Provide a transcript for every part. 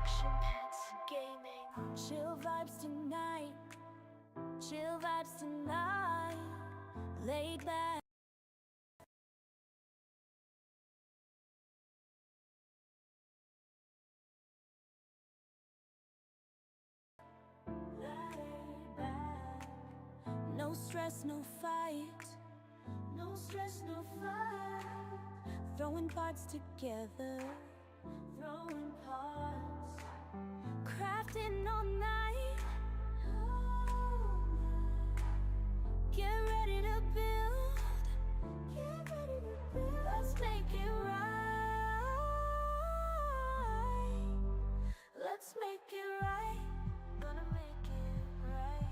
Action Pants Gaming. Chill vibes tonight. Chill vibes tonight. Laid back. Laid back. No stress, no fight. No stress, no fight. Throwing parts together. Throwing parts. Crafting all night. Get ready to build. Get ready to build. Let's make it right. Let's make it right. Gonna make it right.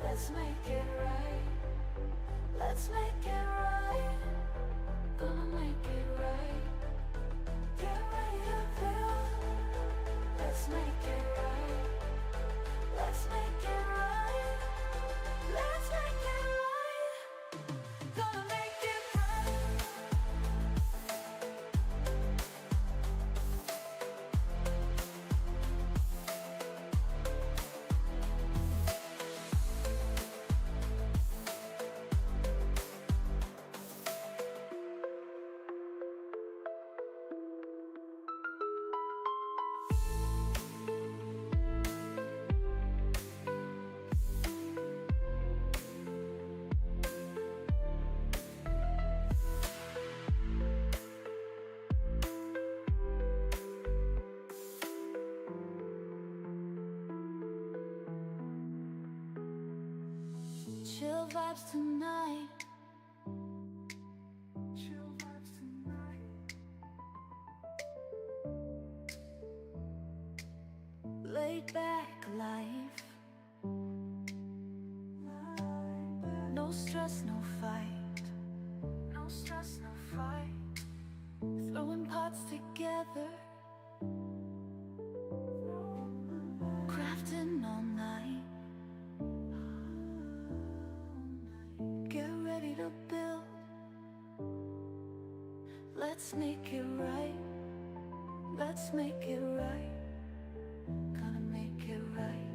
Let's make it right. Let's make it right. Gonna make it right. Get ready to build. Let's make it right. Let's make it right. Let's make it right. Gonna make it right. Chill vibes tonight. Chill vibes tonight. Laid back life. No stress, no fight. No stress, no fight. Throwing parts together. Crafting all night. Get ready to build. Let's make it right. Let's make it right. Gonna make it right.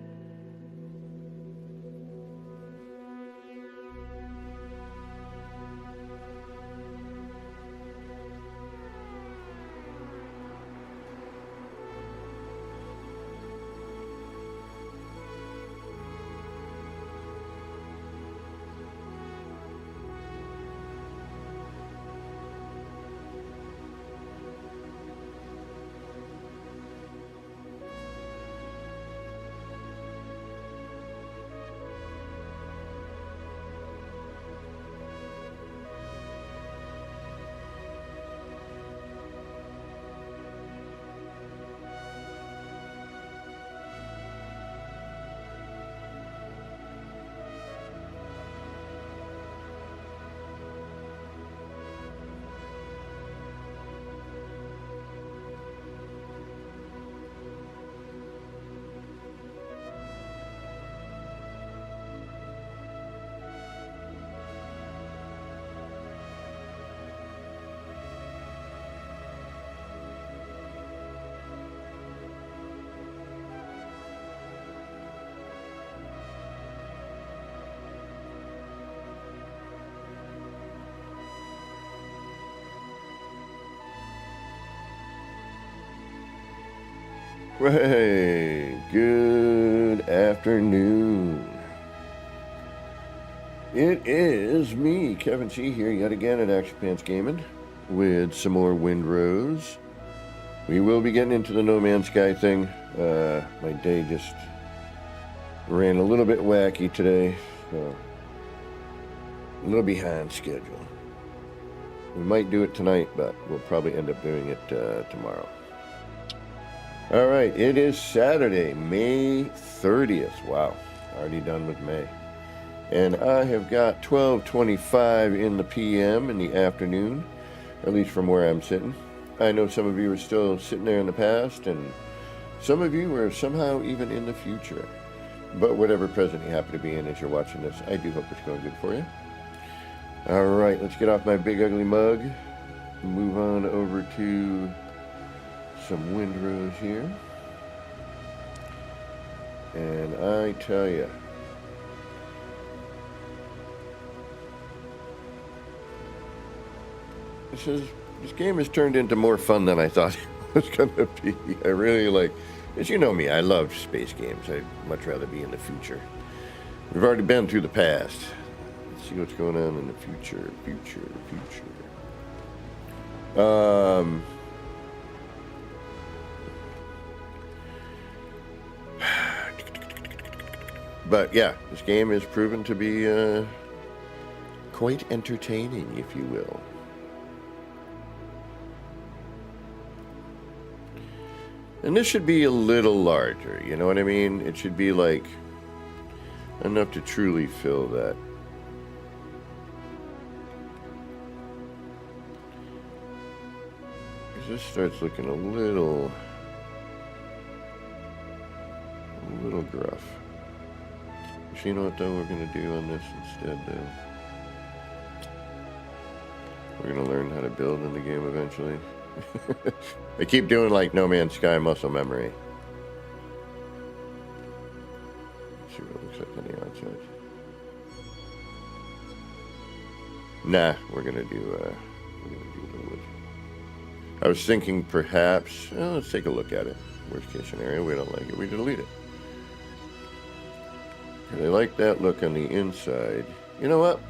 Right, good afternoon. It is me, Kevin C, here yet again at Action Pants Gaming with some more WindRose. we will be getting into the No Man's Sky thing. My day just ran a little bit wacky today, so a little behind schedule. We might do it tonight, but we'll probably end up doing it tomorrow. All right, it is Saturday, May 30th. Wow, already done with May. And I have got 12:25 in the PM in the afternoon, at least from where I'm sitting. I know some of you are still sitting there in the past, and some of you are somehow even in the future. But whatever present you happen to be in as you're watching this, I do hope it's going good for you. All right, let's get off my big ugly mug and move on over to some WindRose here. And I tell you, this game has turned into more fun than I thought it was going to be. I really like, as you know me, I love space games. I'd much rather be in the future. We've already been through the past. Let's see what's going on in the future. But yeah, this game has proven to be quite entertaining, if you will. And this should be a little larger, you know what I mean? It should be like enough to truly fill that. Because this starts looking a little gruff. So you know what though we're going to do on this instead though? We're going to learn how to build in the game eventually. I keep doing like No Man's Sky muscle memory. Let's see what it looks like on the outside. Nah, we're gonna do the wood. I was thinking perhaps, let's take a look at it. Worst case scenario, we don't like it, we delete it. And I like that look on the inside. You know what?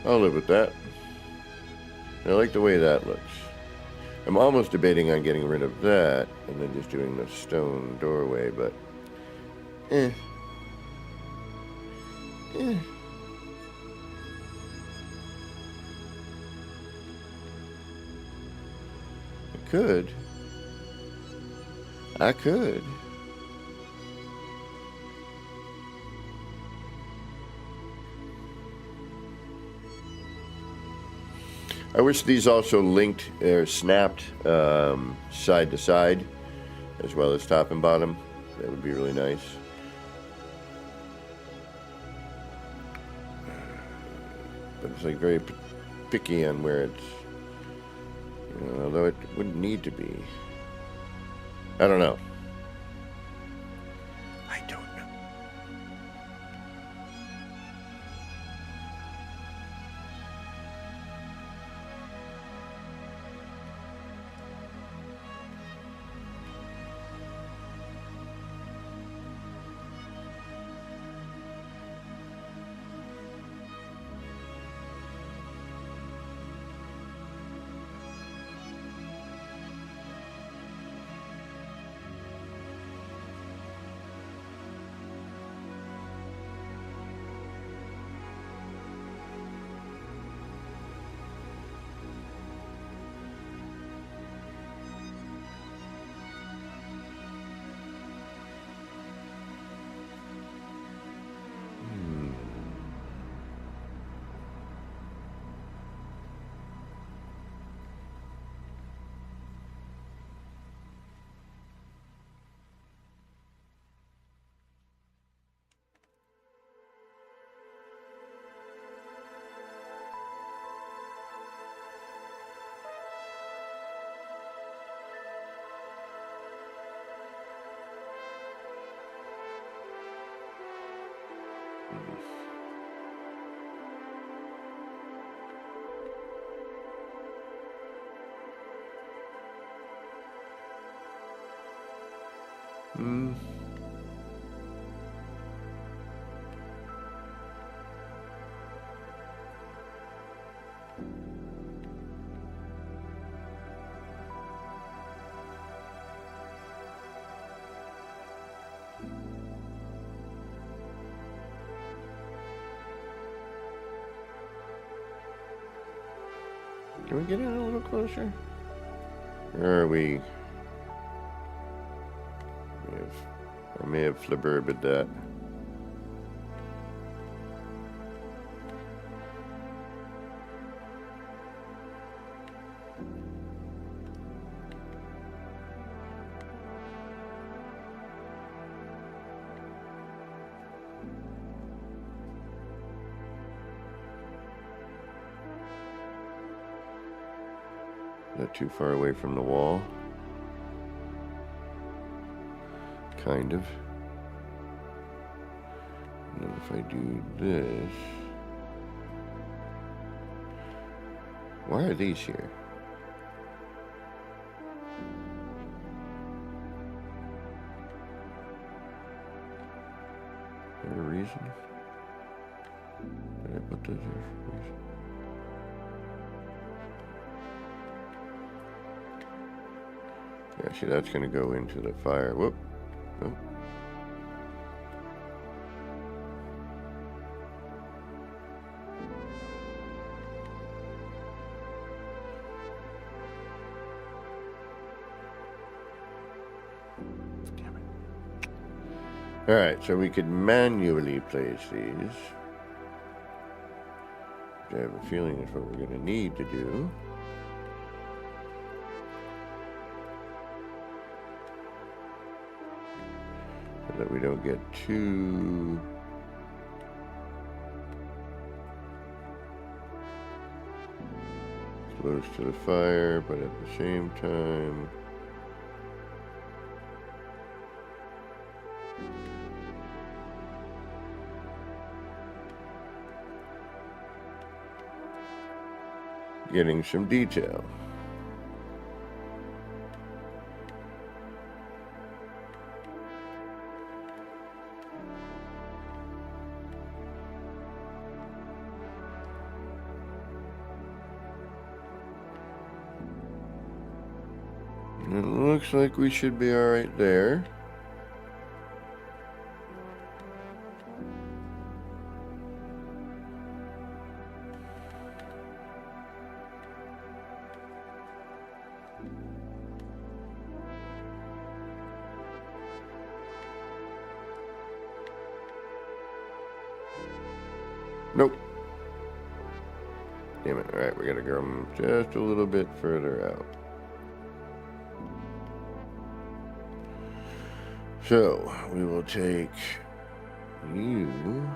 I'll live with that. I like the way that looks. I'm almost debating on getting rid of that and then just doing the stone doorway, but I could. I wish these also linked or snapped side to side as well as top and bottom. That would be really nice. But it's like very picky on where it's, you know, although it wouldn't need to be. I don't know. Can we get in a little closer? Or are we? I may have flibberbed that. Not too far away from the wall. Kind of. And then if I do this... Why are these here? Is there a reason? Did I put those here for a reason? Yeah, see, that's going to go into the fire. Whoop. Oh. Damn it. All right, so we could manually place these. I have a feeling that's what we're going to need to do. So that we don't get too close to the fire, but at the same time getting some detail. It looks like we should be all right there. Nope. Damn it. All right, we gotta go just a little bit further out. So, we will take you.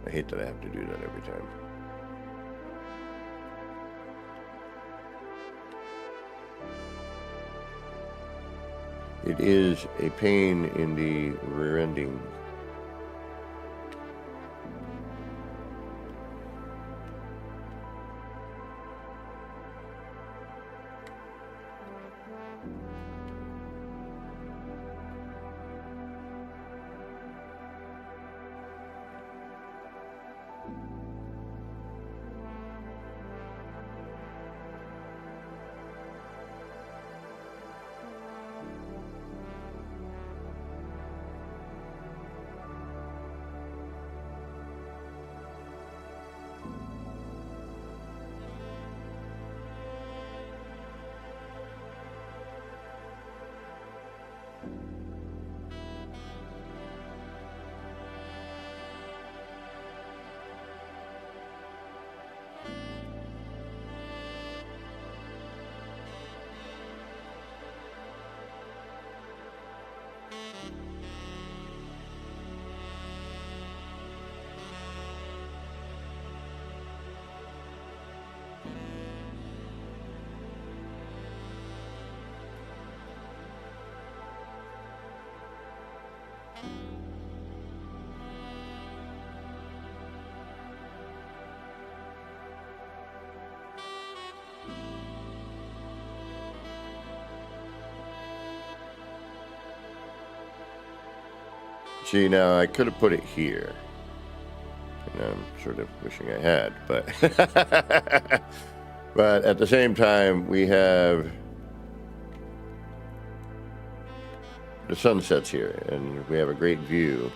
I hate that I have to do that every time. It is a pain in the rear ending. See, now I could have put it here. And I'm sort of wishing I had, but but at the same time, we have the sunsets here, and we have a great view.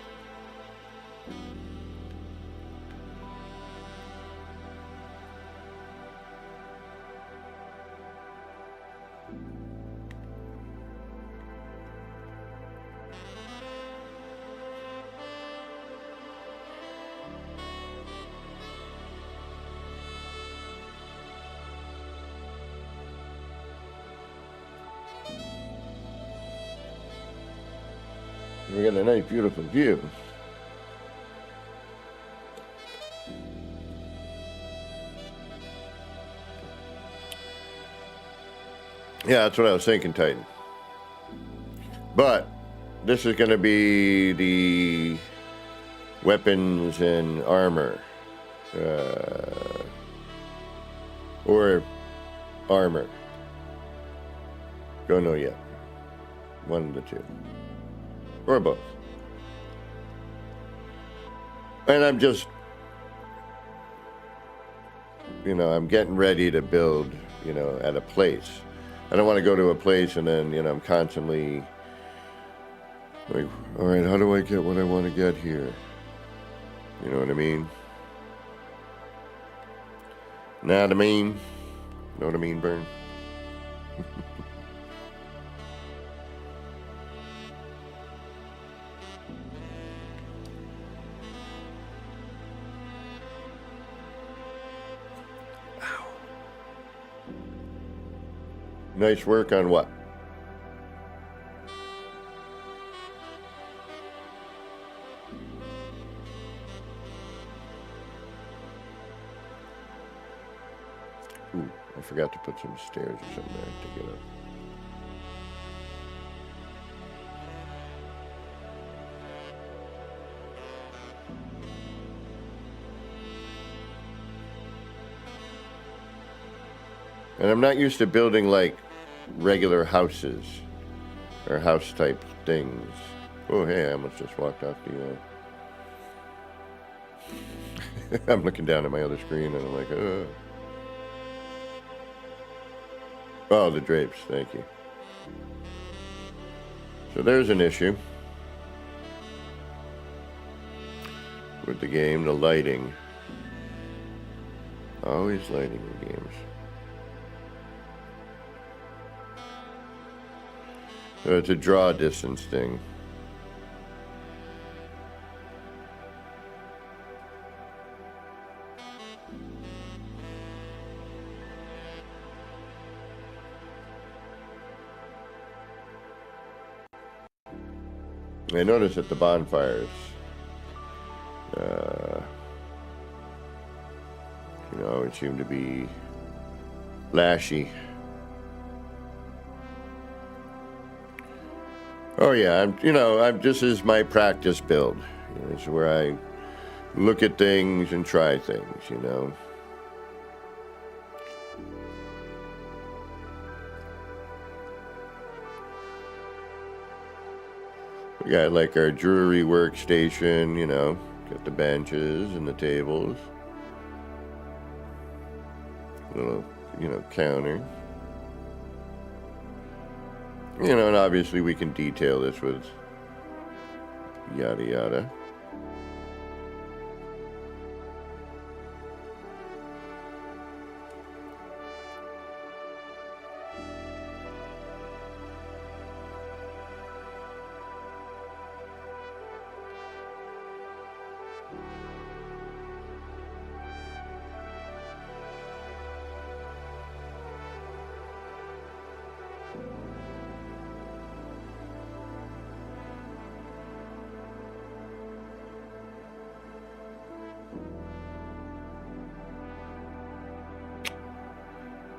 We got a nice, beautiful view. Yeah, that's what I was thinking, Titan. But this is going to be the weapons and armor. Or armor. Don't know yet. One of the two. Or both. And I'm just, I'm getting ready to build, at a place. I don't want to go to a place and then, I'm constantly like, all right, how do I get what I want to get here? You know what I mean? Know what I mean? Know what I mean, Bern? Ow. Nice work on what? Ooh, I forgot to put some stairs or something there to get up. And I'm not used to building like regular houses or house type things. Oh, hey, I almost just walked off the. I'm looking down at my other screen and I'm like, Oh, the drapes, thank you. So there's an issue with the game, the lighting. Always lighting in games. So it's a draw distance thing. I noticed that the bonfires, it seemed to be flashy. Oh yeah, this is my practice build. It's where I look at things and try things, We got like our jewelry workstation, got the benches and the tables. Little, counter. And obviously we can detail this with yada yada.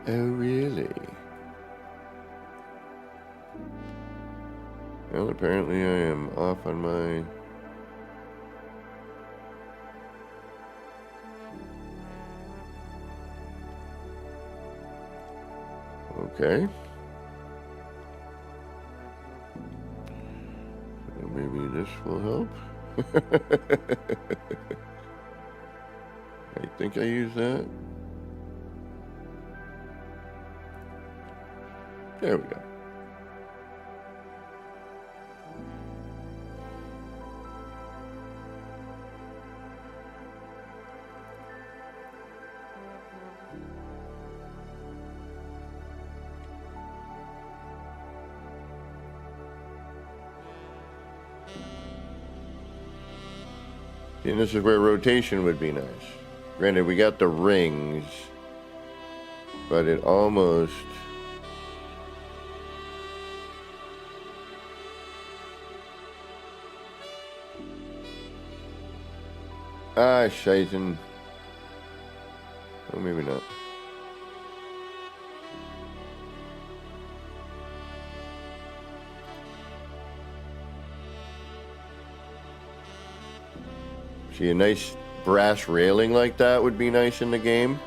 Oh, really? Well, apparently I am off on my... Okay. So maybe This will help. I think I use that. There we go. And this is where rotation would be nice. Granted, we got the rings, but it almost... Ah, Scheisen. Oh, maybe not. See, a nice brass railing like that would be nice in the game.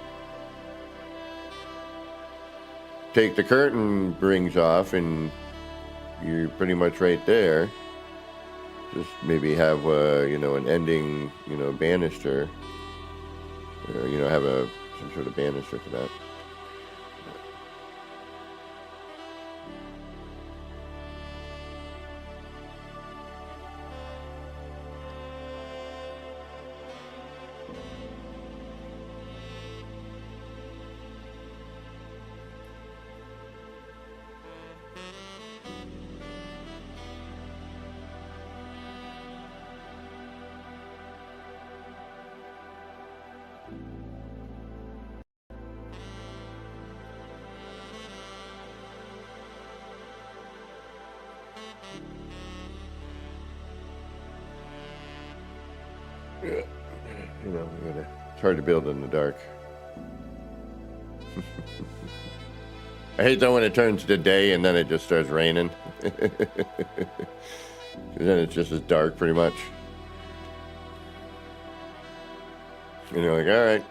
Take the curtain rings off and you're pretty much right there. Just maybe have, you know, an ending, you know, banister. Or, you know, have some sort of banister for that. Yeah. You know, it's hard to build in the dark. I hate that when it turns to day and then it just starts raining. Then it's just as dark pretty much. And you're like, all right.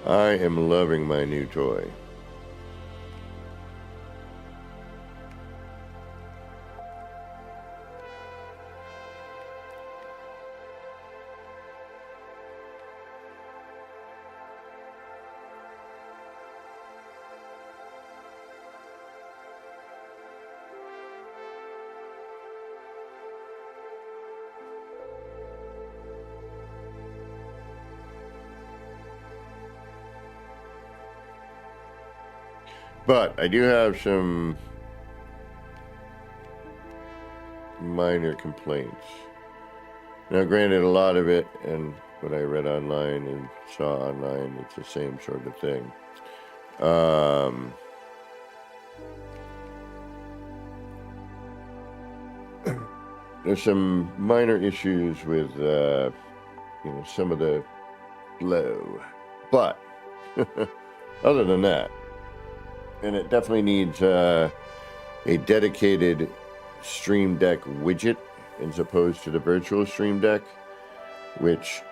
I am loving my new toy. But I do have some minor complaints. Now, granted, a lot of it, and what I read online and saw online, it's the same sort of thing. There's some minor issues with, you know, some of the flow. But, other than that, and it definitely needs a dedicated Stream Deck widget as opposed to the virtual Stream Deck, which,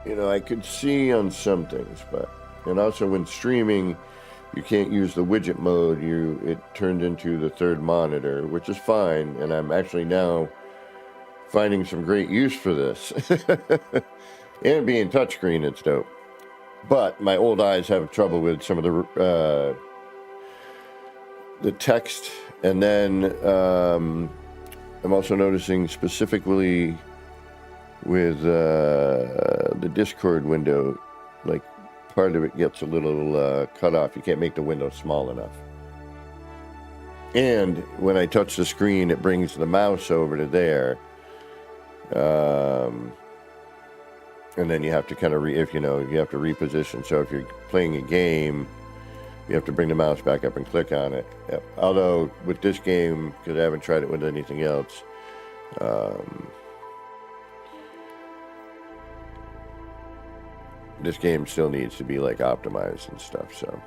you know, I could see on some things, but, and also when streaming, you can't use the widget mode. It turned into the third monitor, which is fine, and I'm actually now finding some great use for this. And being touchscreen, it's dope. But my old eyes have trouble with some of the text, and then I'm also noticing specifically with the Discord window, like part of it gets a little cut off. You can't make the window small enough. And when I touch the screen, it brings the mouse over to there. And then you have to kind of you have to reposition. So if you're playing a game, you have to bring the mouse back up and click on it. Yep. Although with this game, because I haven't tried it with anything else, this game still needs to be like optimized and stuff. So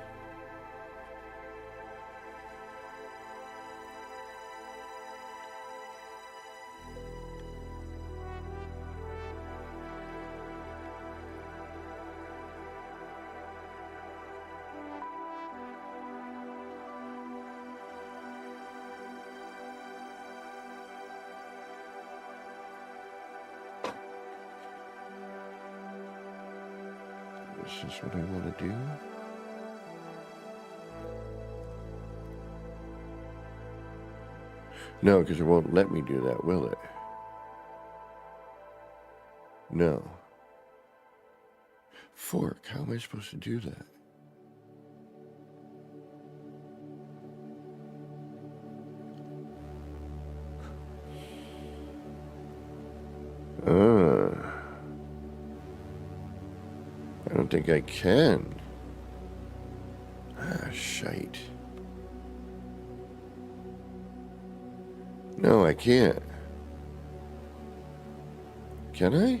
Is this what I want to do? No, because it won't let me do that, will it? No. Fork, how am I supposed to do that? I don't think I can. Ah, shite. No, I can't. Can I?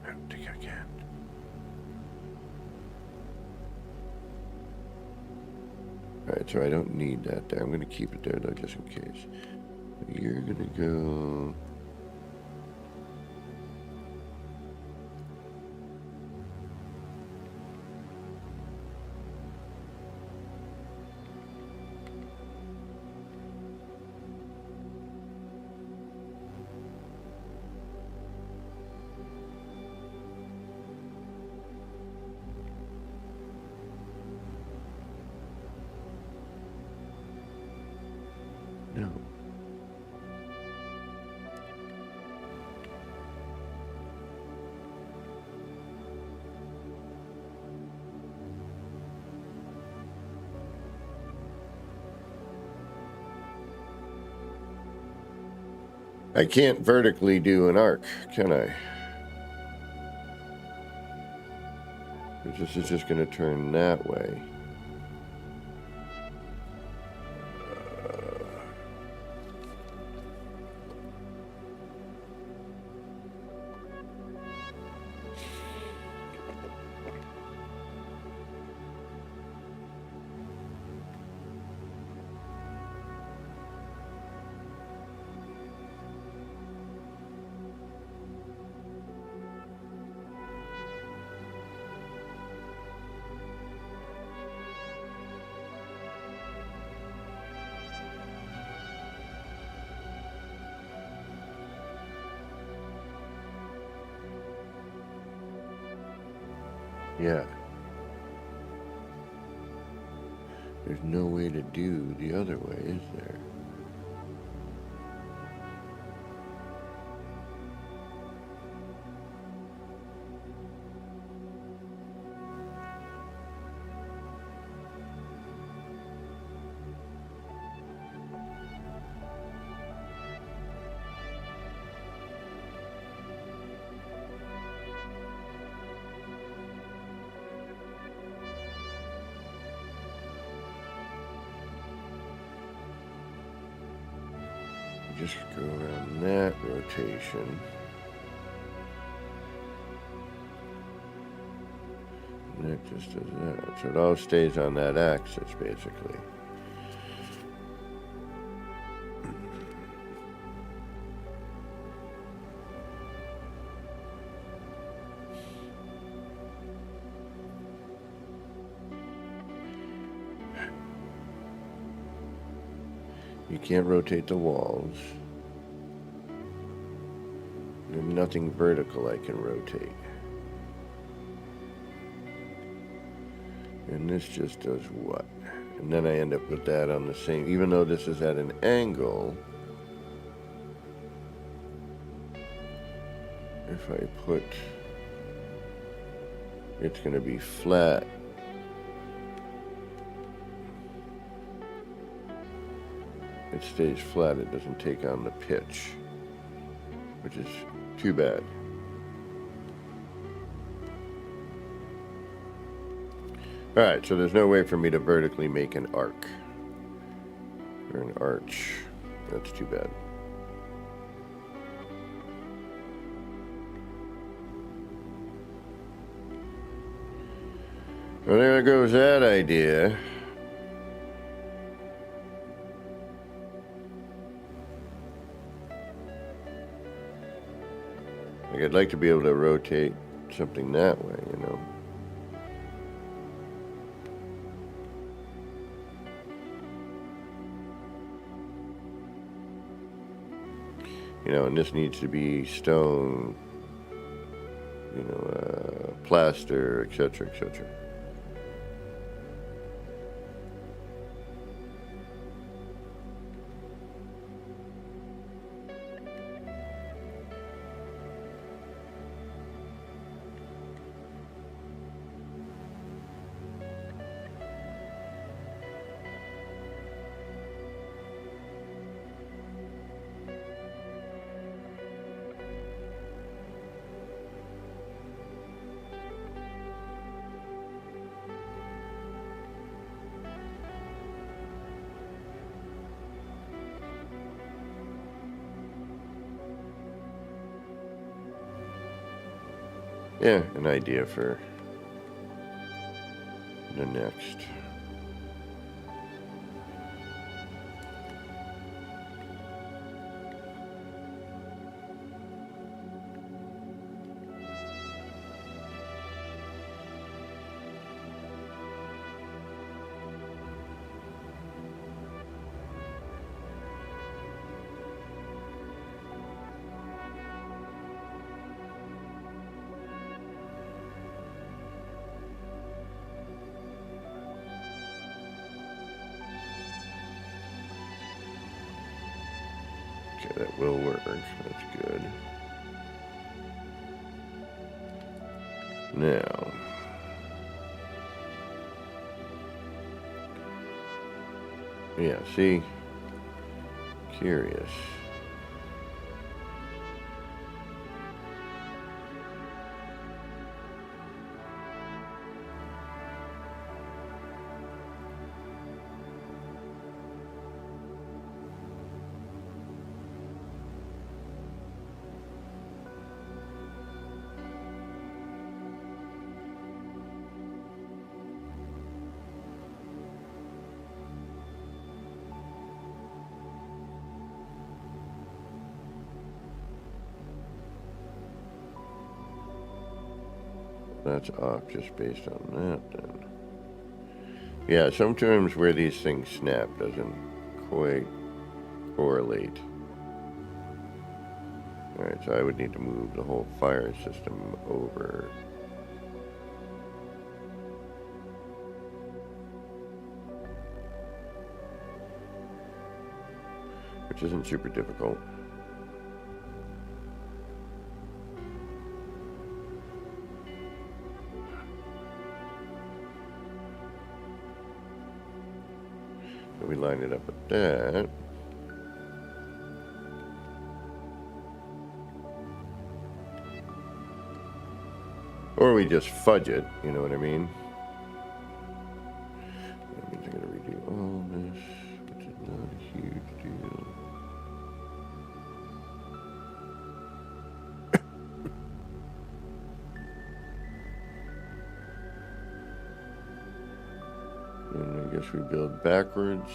I don't think I can. Alright, so I don't need that there. I'm going to keep it there, though, just in case. You're going to go... No. I can't vertically do an arc, can I? This is just going to turn that way. Yeah. There's no way to do the other way, is there? Just go around that rotation. And that just does that. So it all stays on that axis, basically. You can't rotate the walls. There's nothing vertical I can rotate. And this just does what? And then I end up with that on the same, even though this is at an angle, if I put, it's going to be flat. It stays flat, it doesn't take on the pitch, which is too bad. Alright, so there's no way for me to vertically make an arc or an arch. That's too bad. Well, there goes that idea. Like, I'd like to be able to rotate something that way, you know. You know, and this needs to be stone, you know, plaster, etc., etc. Yeah, an idea for the next. Okay, that will work. That's good. Now, yeah, see? Curious. That's off just based on that then. Yeah, sometimes where these things snap doesn't quite correlate. Alright, so I would need to move the whole fire system over. Which isn't super difficult. So we line it up with that. Or we just fudge it, you know what I mean? That means I'm going to redo all this, which is not a huge deal. And I guess we build backwards.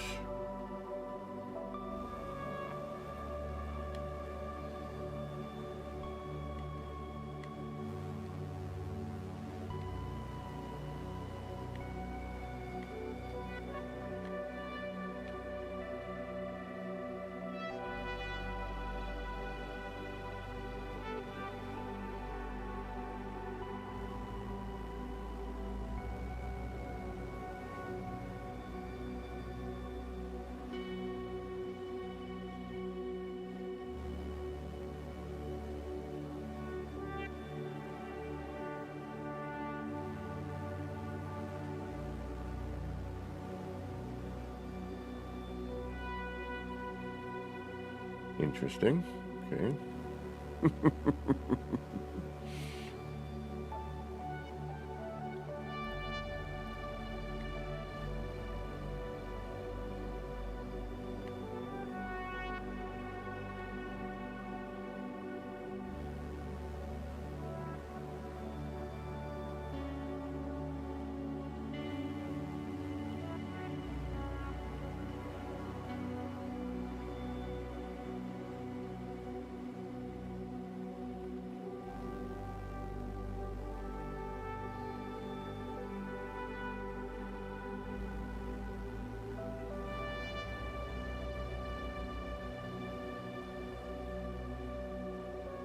Interesting. Okay.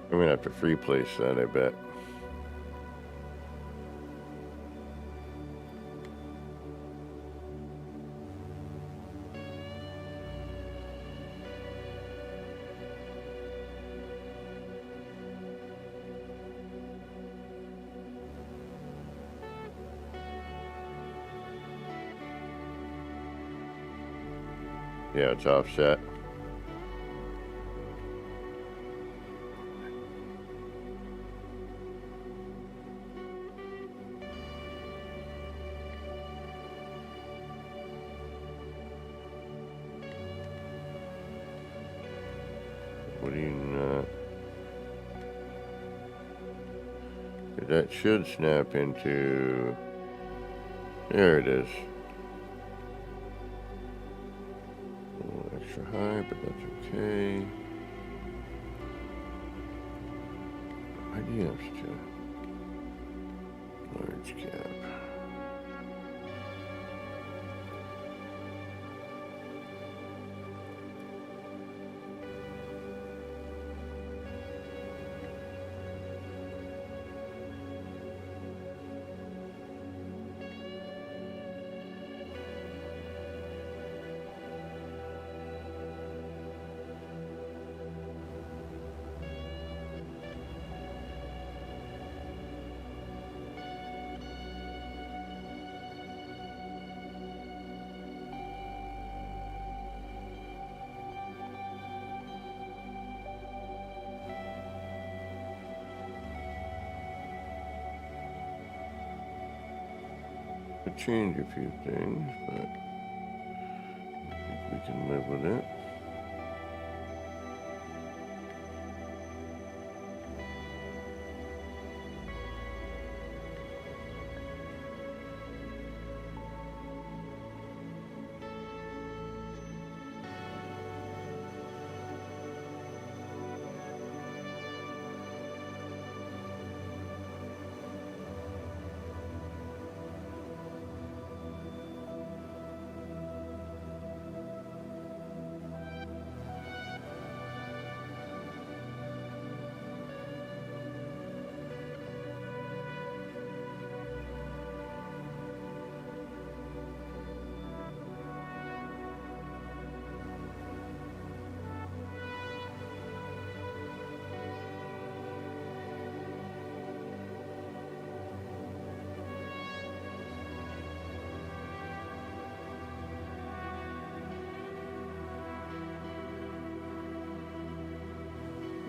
I'm gonna have to free place that, I bet. Yeah, it's offset. What do you not? That should snap into. There it is. A little extra high, but that's okay. Ideas to large cap. Change a few things, but I think we can live with it.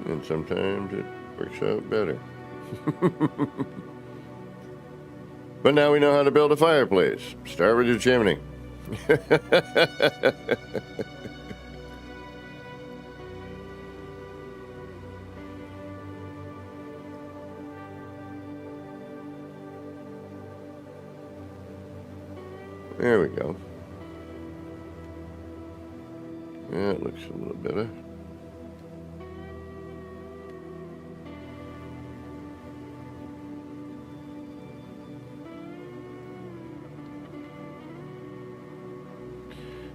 And sometimes it works out better. But now we know how to build a fireplace. Start with your chimney. There we go. Yeah, it looks a little better.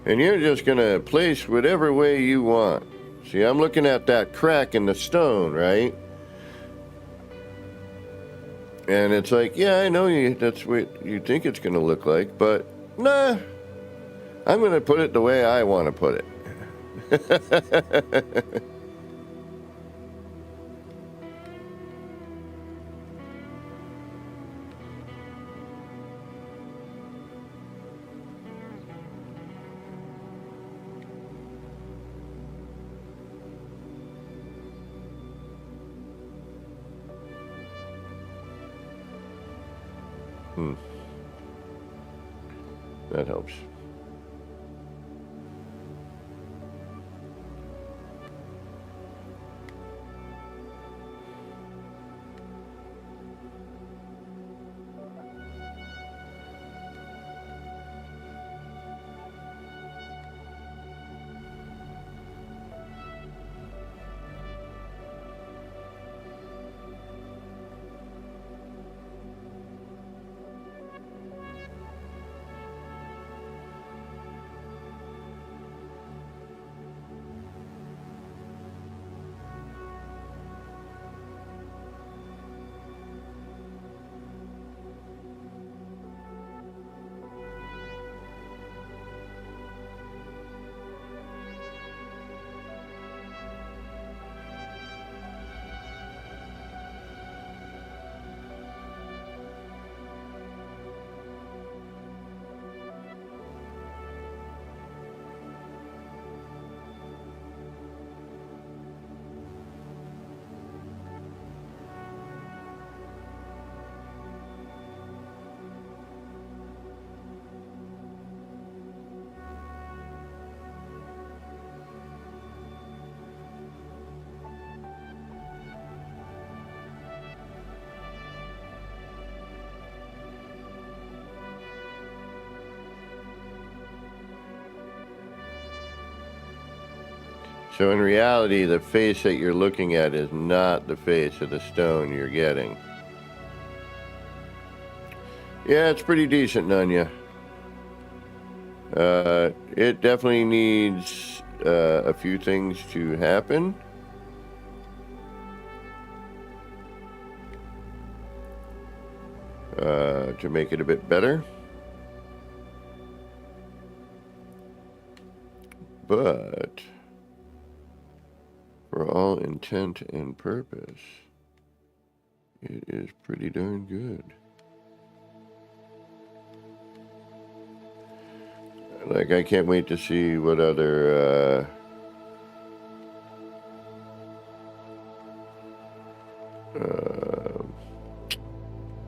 And you're just going to place whatever way you want. See, I'm looking at that crack in the stone, right? And it's like, yeah, I know that's what you think it's going to look like, but nah, I'm going to put it the way I want to put it. That helps. So in reality, the face that you're looking at is not the face of the stone you're getting. Yeah, it's pretty decent, Nunya. It definitely needs a few things to happen. To make it a bit better. But for all intent and purpose, it is pretty darn good. Like, I can't wait to see what other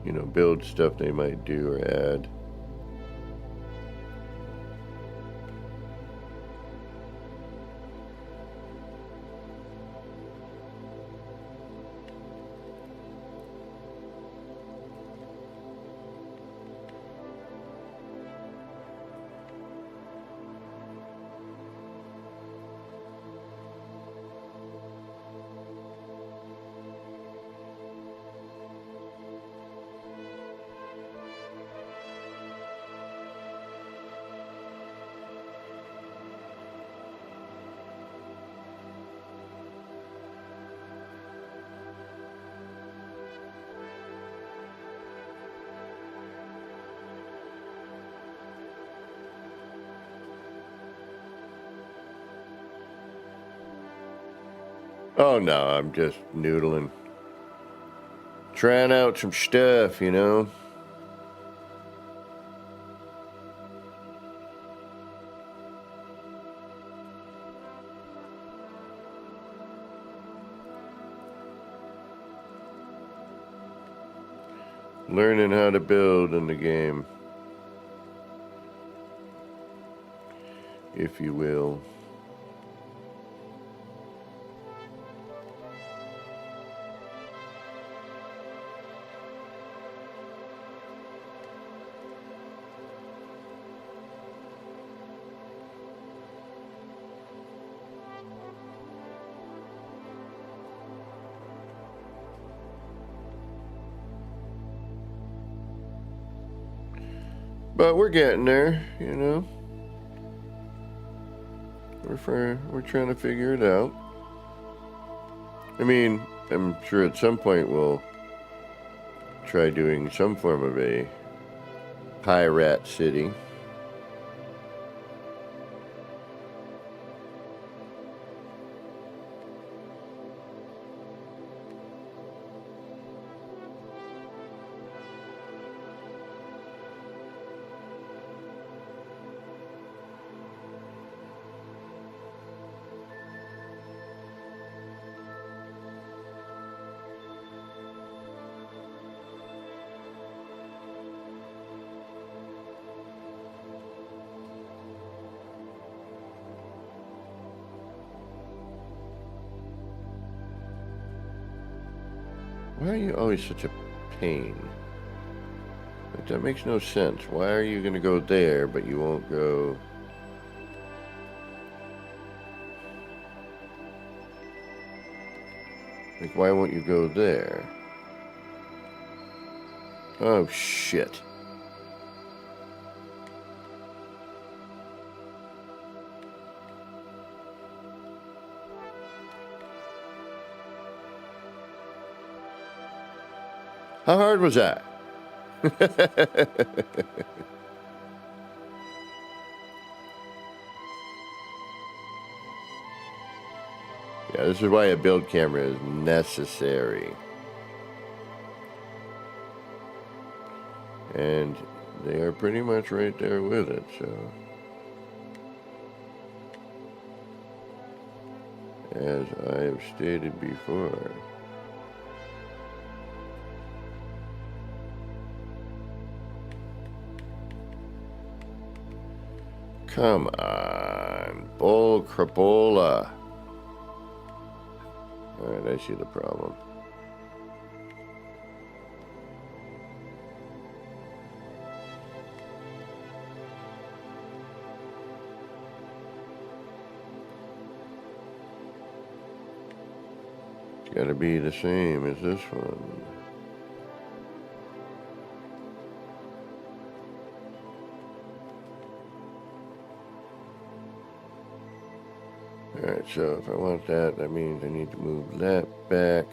you know, build stuff they might do or add. Oh no, I'm just noodling. Trying out some stuff, you know? Learning how to build in the game, if you will. But we're getting there, you know. We're trying to figure it out. I mean, I'm sure at some point we'll try doing some form of a pirate city. Why are you always such a pain? Like, that makes no sense. Why are you going to go there, but you won't go... Like, why won't you go there? Oh, shit. How hard was that? Yeah, this is why a build camera is necessary. And they are pretty much right there with it, so... As I have stated before... Come on, bull crapola. Alright, I see the problem. It's got to be the same as this one. Alright, so if I want that, that means I need to move that back.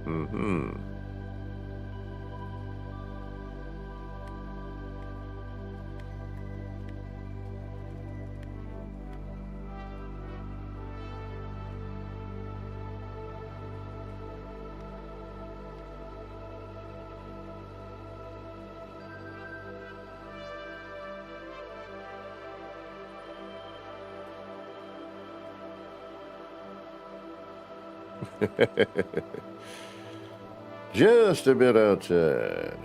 Mm-hmm. Just a bit outside.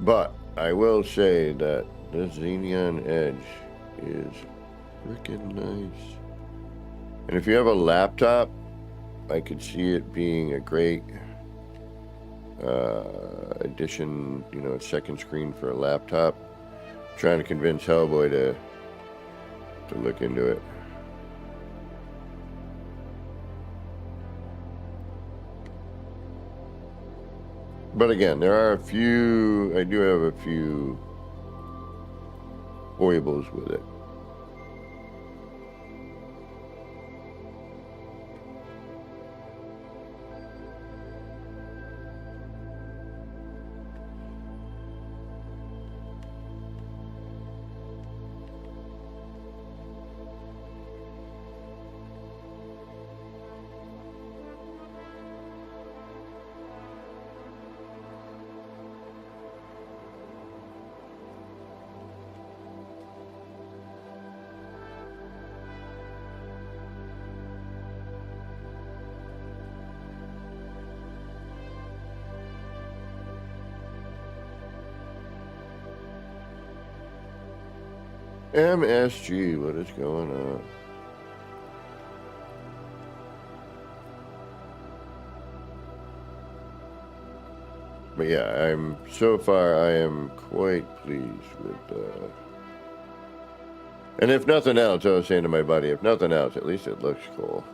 But I will say that this Xenon Edge is freaking nice. And if you have a laptop, I could see it being a great addition, you know, a second screen for a laptop. I'm trying to convince Hellboy to look into it. But again, there are I do have a few foibles with it. MSG, what is going on? But yeah, so far I am quite pleased with And if nothing else, I was saying to my buddy, if nothing else, at least it looks cool.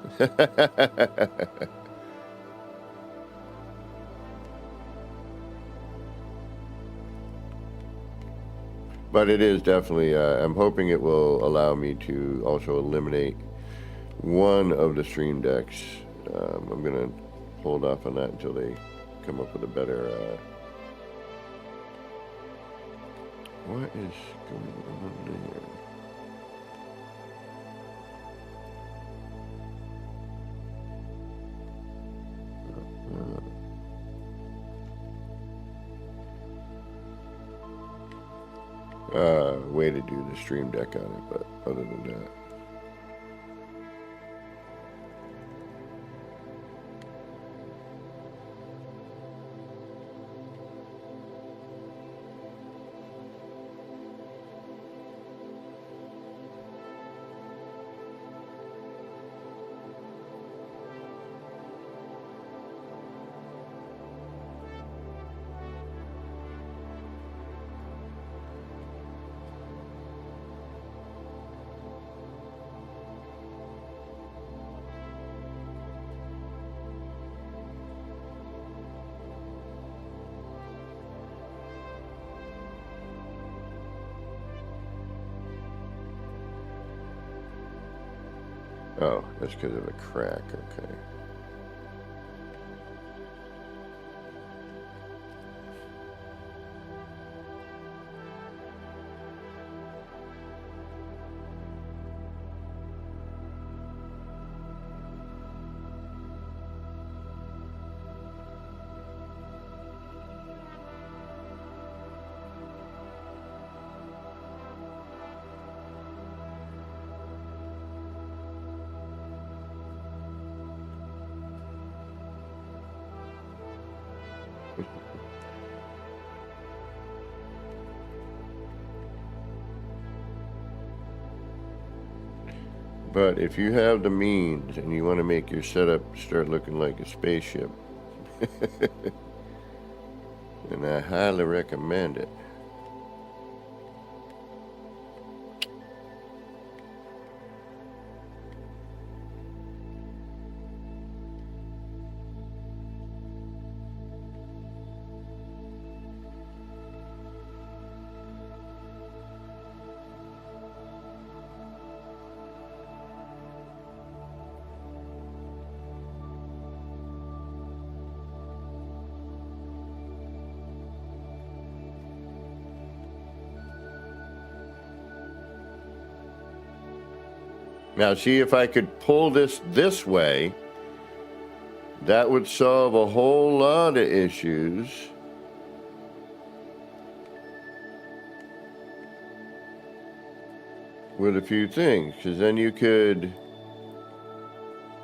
But it is definitely, I'm hoping it will allow me to also eliminate one of the stream decks. I'm going to hold off on that until they come up with a better... what is going on there? Way to do the stream deck on it, but other than that. Oh, that's because of a crack, okay. But if you have the means and you want to make your setup start looking like a spaceship, then I highly recommend it. Now, see, if I could pull this way, that would solve a whole lot of issues. With a few things, because then you could,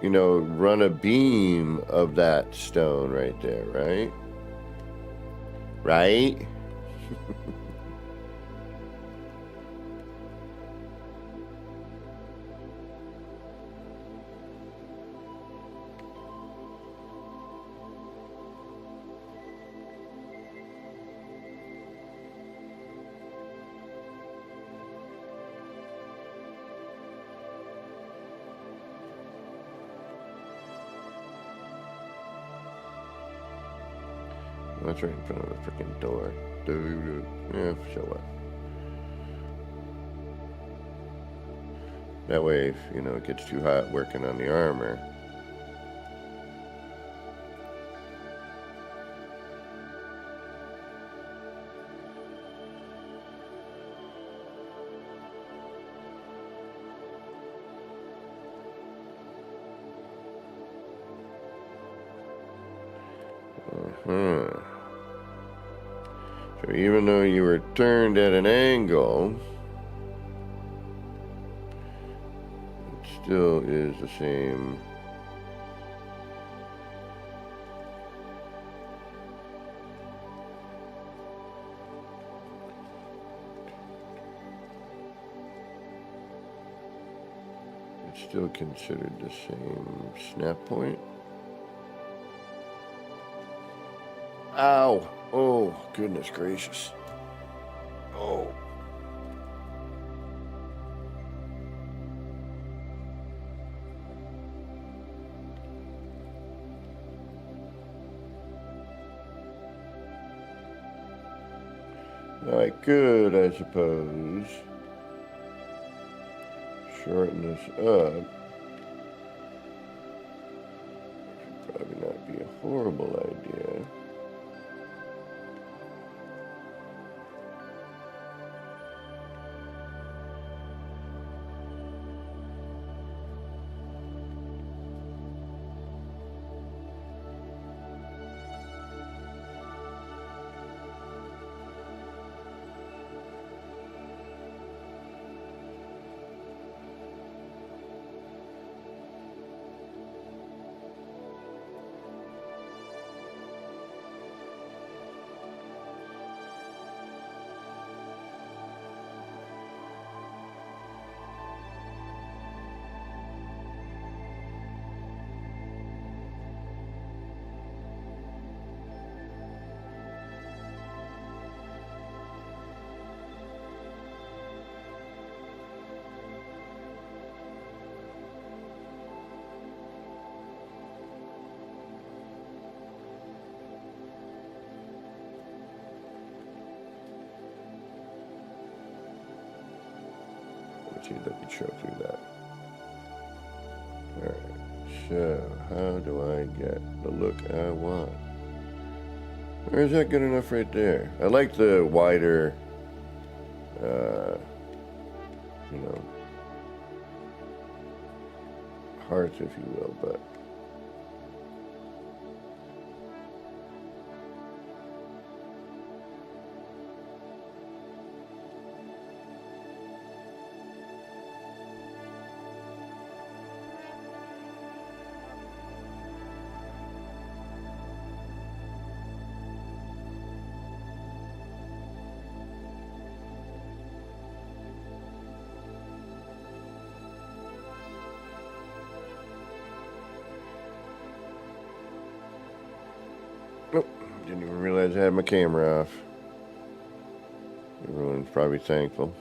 you know, run a beam of that stone right there, right? Right? That's right in front of the freaking door. Yeah, show up. That way, if, you know, it gets too hot working on the armor. So even though you were turned at an angle, it still is the same. It's still considered the same snap point. Ow! Oh, goodness gracious. Oh. Now I could, I suppose, shorten this up. Probably not be a horrible idea. Let's see if I can show through that. Alright, so how do I get the look I want? Or is that good enough right there? I like the wider, you know, hearts, if you will, but oh, didn't even realize I had my camera off. Everyone's probably thankful.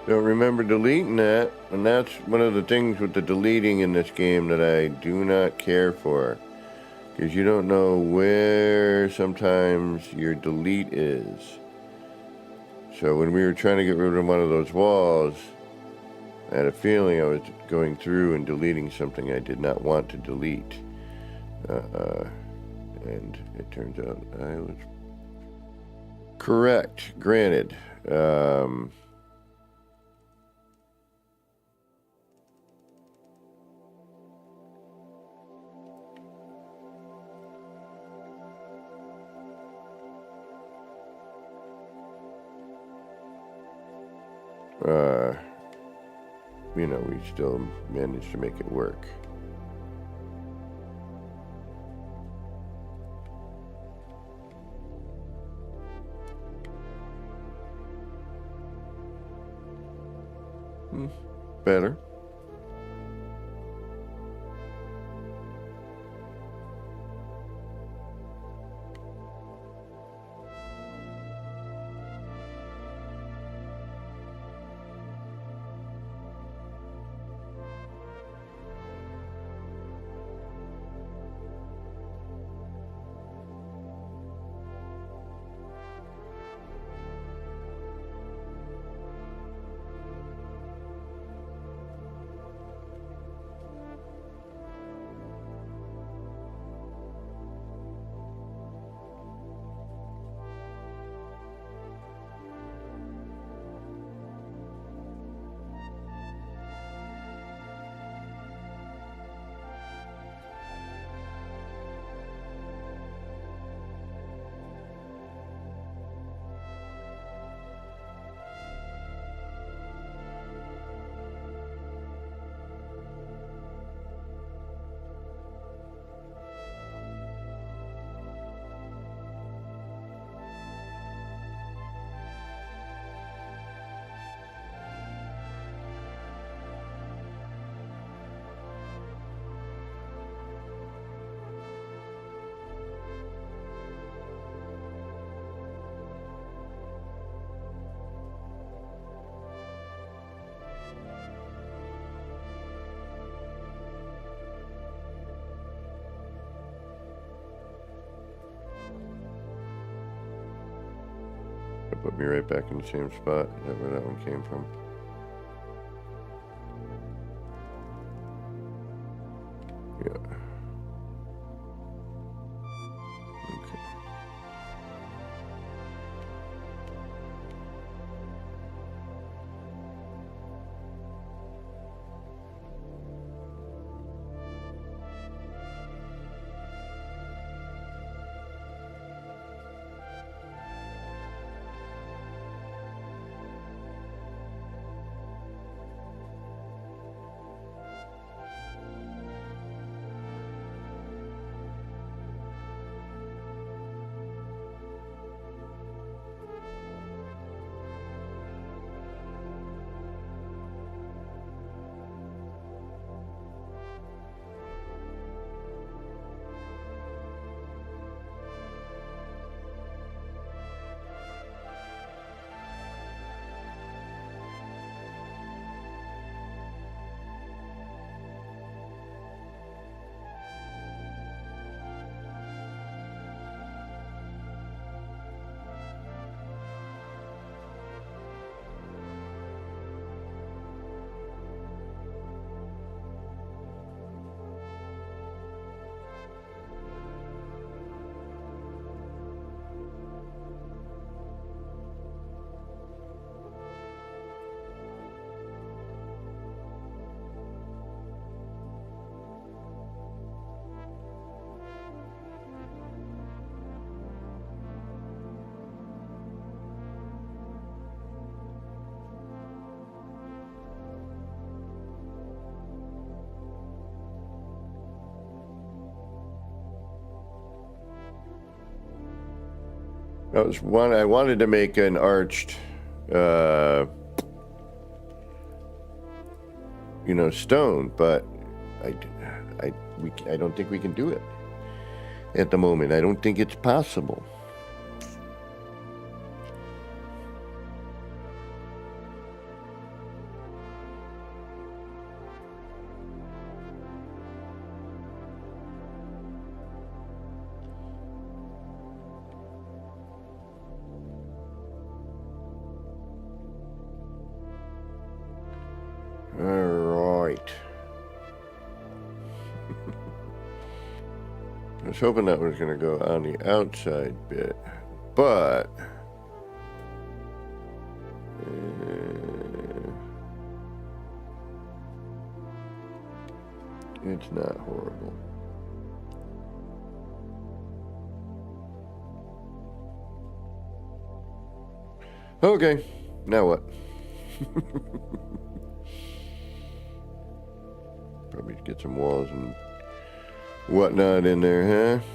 Don't remember deleting that, and that's one of the things with the deleting in this game that I do not care for, because you don't know where sometimes your delete is. So when we were trying to get rid of one of those walls, I had a feeling I was going through and deleting something I did not want to delete. And it turns out I was correct. Granted. You know, we still managed to make it work. Better. Put me right back in the same spot. Is that where that one came from? Yeah. Okay. That was one. I wanted to make an arched, stone, but I don't think we can do it at the moment. I don't think it's possible. Alright. I was hoping that was going to go on the outside bit, but it's not horrible. Okay, now what? Probably get some walls and whatnot in there, huh?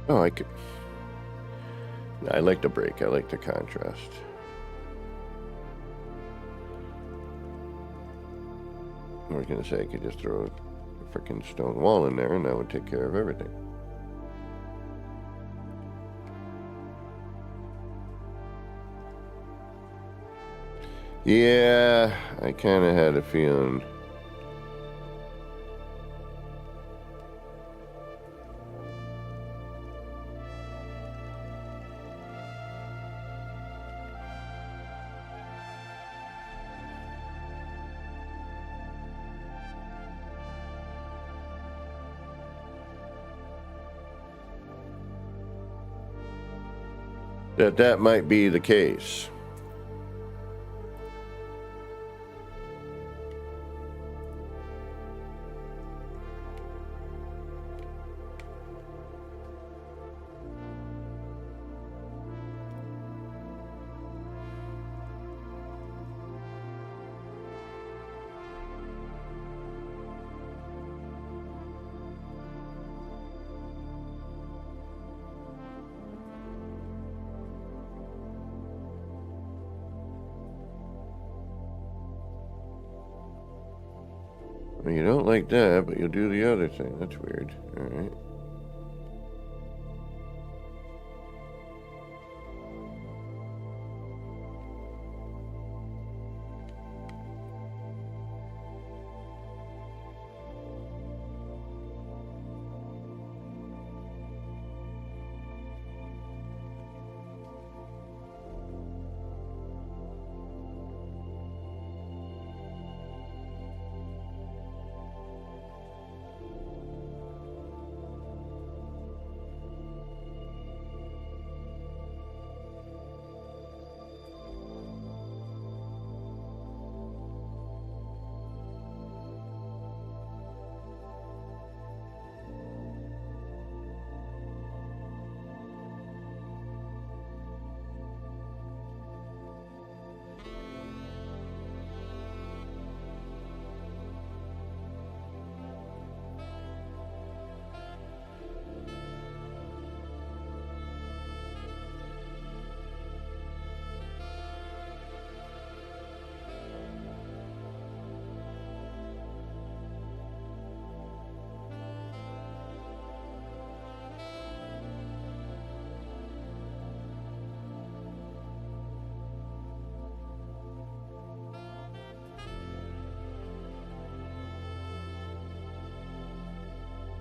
Oh, I could. I like the break. I like the contrast. I was gonna say I could just throw a freaking stone wall in there, and that would take care of everything. Yeah, I kind of had a feeling. That might be the case. Well, you don't like that, but you'll do the other thing. That's weird. All right.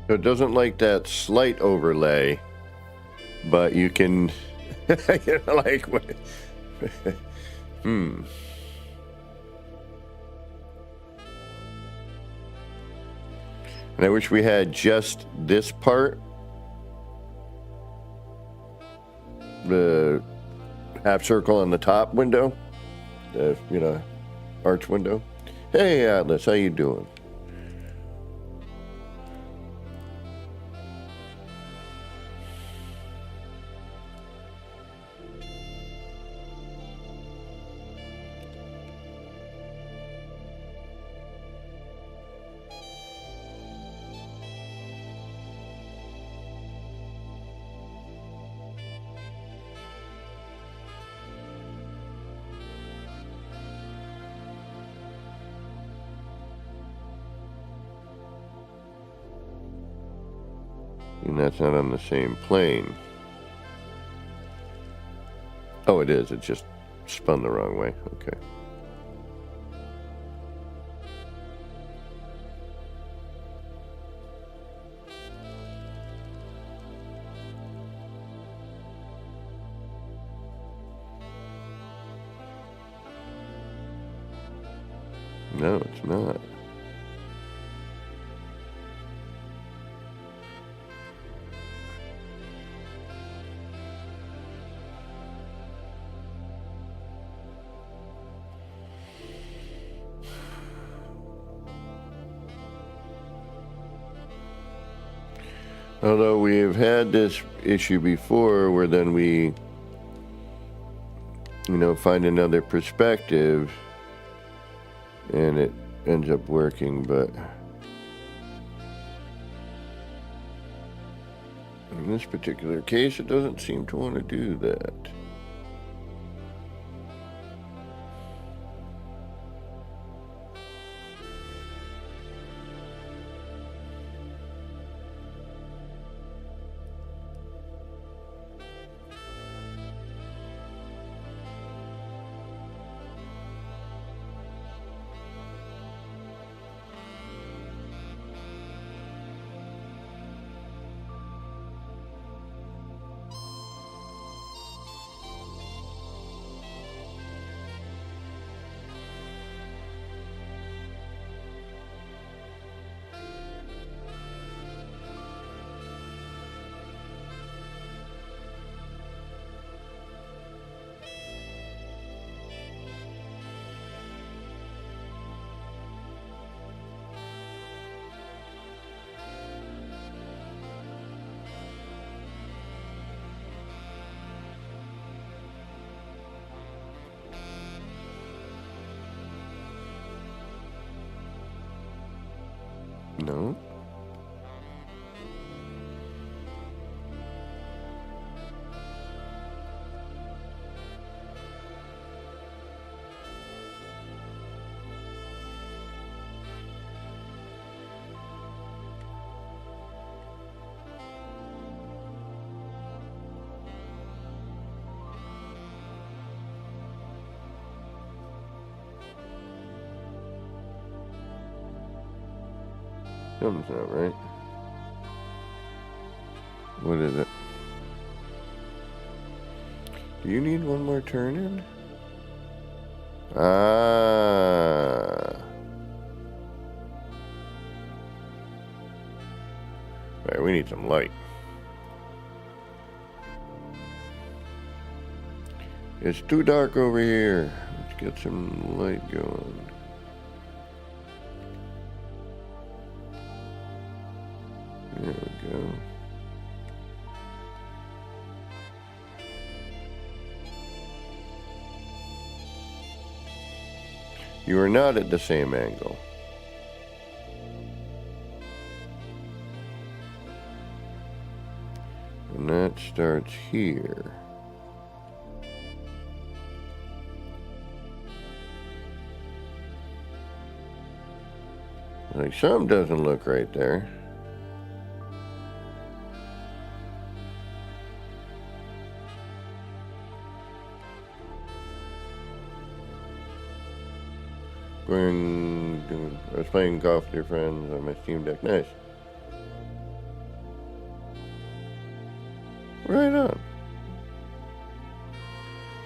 So it doesn't like that slight overlay, but you can, you know, like, And I wish we had just this part. half circle on the top window, the, you know, arch window. Hey, Atlas, how you doing? And that's not on the same plane. Oh, it is. It just spun the wrong way. Okay. No, it's not. Although we have had this issue before where then we, you know, find another perspective and it ends up working, but in this particular case, it doesn't seem to want to do that. No. Something's not right. What is it? Do you need one more turn in? Ah. Right, we need some light. It's too dark over here. Let's get some light going. There we go. You are not at the same angle. And that starts here. Like something doesn't look right there. I was playing golf with your friends on my Steam Deck. Nice. Right on.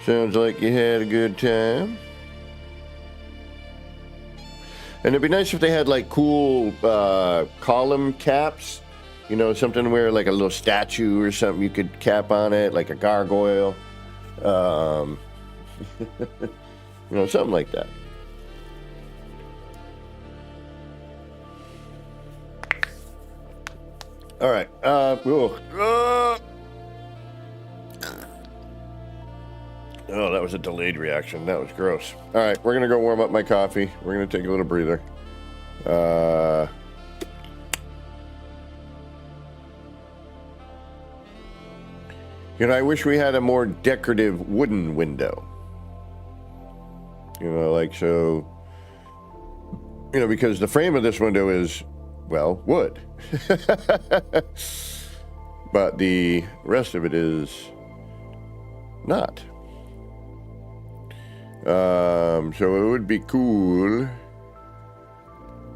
Sounds like you had a good time. And it'd be nice if they had like cool column caps. You know, something where like a little statue or something you could cap on it, like a gargoyle. You know, something like that. All right. Oh, that was a delayed reaction. That was gross. All right, we're gonna go warm up my coffee. We're gonna take a little breather. You know, I wish we had a more decorative wooden window. You know, like so. You know, because the frame of this window is, well, wood. But the rest of it is not. So it would be cool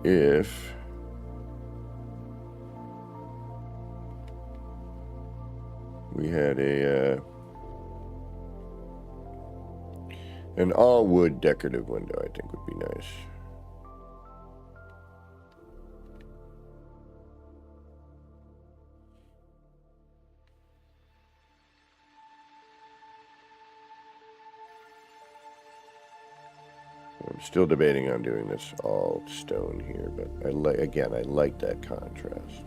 if we had an all wood decorative window. I think would be nice. I'm still debating on doing this all stone here, but I like that contrast.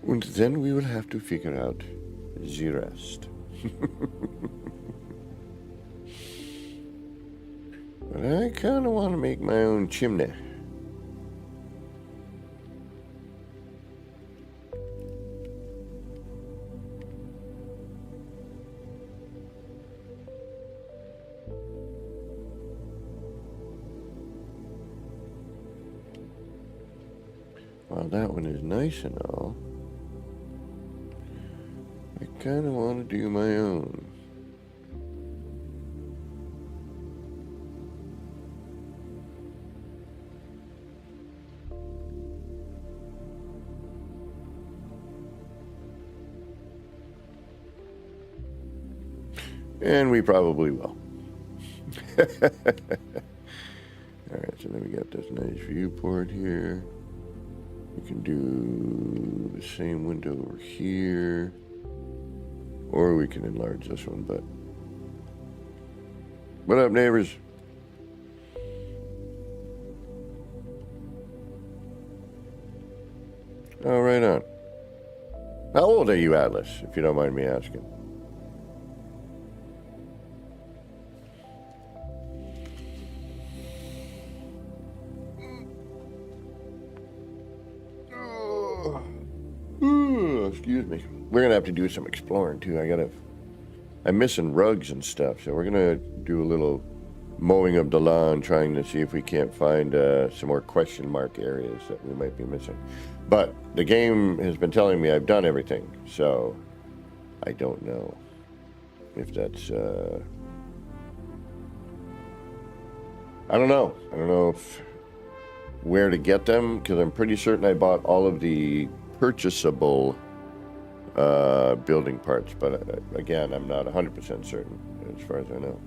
And then we will have to figure out the rest. But I kind of want to make my own chimney. While that one is nice and all, I kind of want to do my own. And we probably will. All right, so then we got this nice viewport here. We can do the same window over here, or we can enlarge this one, but what up, neighbors? Oh, right on. How old are you, Atlas, if you don't mind me asking? Excuse me. We're gonna have to do some exploring too. I'm missing rugs and stuff, so we're gonna do a little mowing of the lawn, trying to see if we can't find some more question mark areas that we might be missing. But the game has been telling me I've done everything, so I don't know if that's I don't know if where to get them, because I'm pretty certain I bought all of the purchasable building parts, but again, I'm not 100% certain. As far as I know,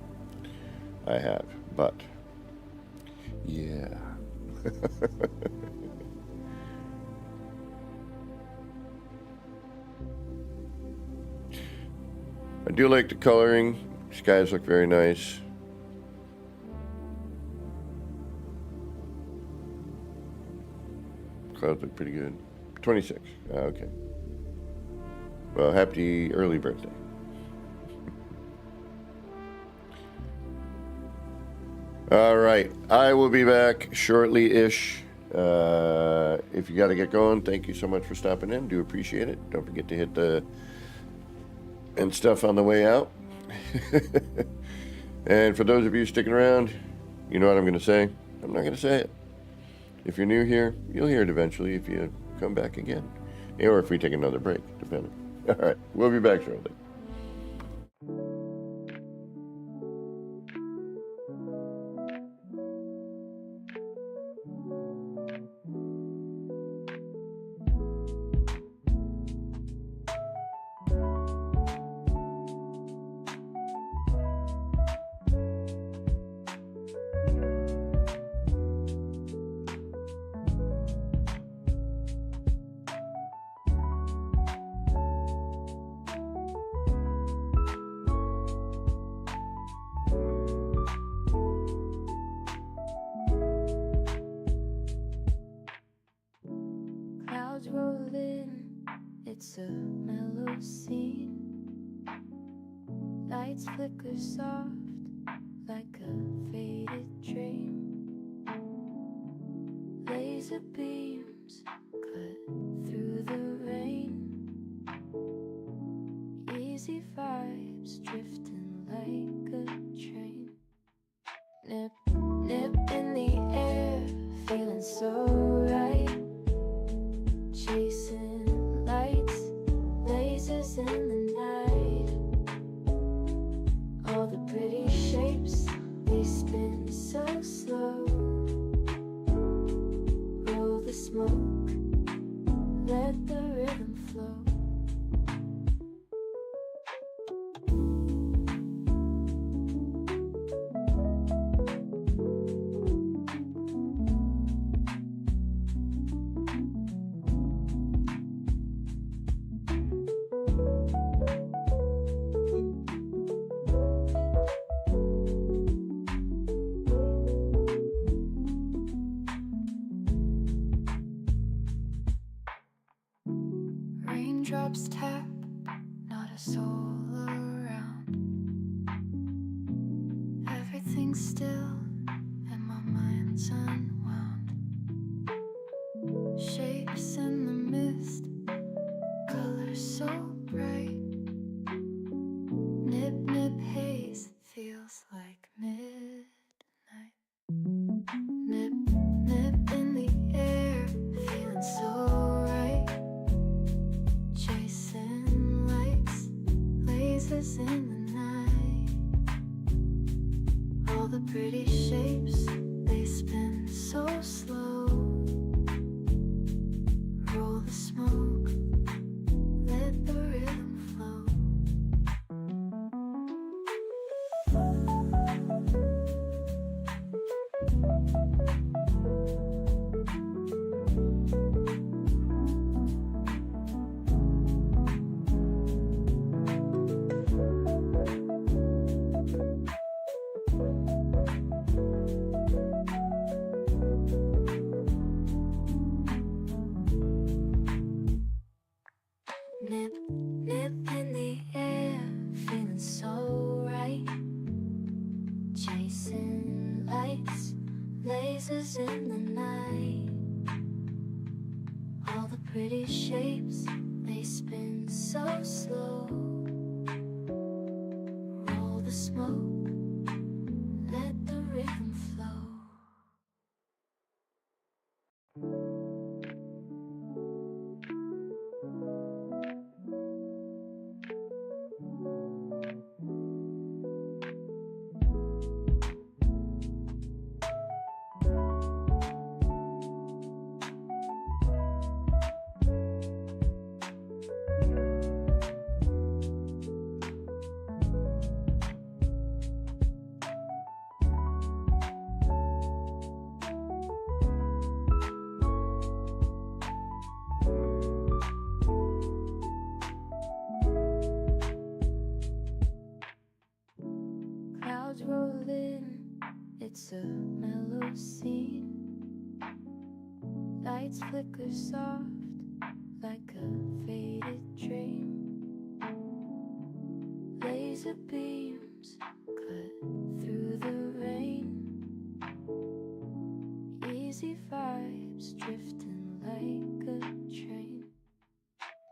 I have, but yeah. I do like the coloring. Skies look very nice. Clouds look pretty good. 26. Okay. Well, happy early birthday. All right. I will be back shortly-ish. If you got to get going, thank you so much for stopping in. Do appreciate it. Don't forget to hit the and stuff on the way out. And for those of you sticking around, you know what I'm going to say. I'm not going to say it. If you're new here, you'll hear it eventually if you come back again. Or if we take another break, depending. All right, we'll be back shortly. It's a mellow scene. Lights flicker soft like a faded dream. Laser beams cut through the rain. Easy vibes drifting like a train. Nip, nip in the air, feeling so right. Chasing lights, lasers in the night. All the pretty shapes, they spin so slow. Roll the smoke, let the rhythm flow. Raindrops tap, not a soul around. Everything's still and my mind's unwound. Shapes in the mist, colors so bright. Nip, nip haze, feels like midnight. Nip, nip in the air, feeling so right. Chasing lights, lasers in the night. All the pretty shapes, they spin so slow. Roll the smoke, let the rhythm flow. Nip, nip in the air, feeling so right. Chasing lights, lasers in the night. All the pretty shapes, they spin so slow. Roll the smoke, let the rhythm flow. Clouds roll in, it's a mellow scene. Lights flicker soft like a faded dream. Laser beams cut through the rain. Easy vibes drifting like a train.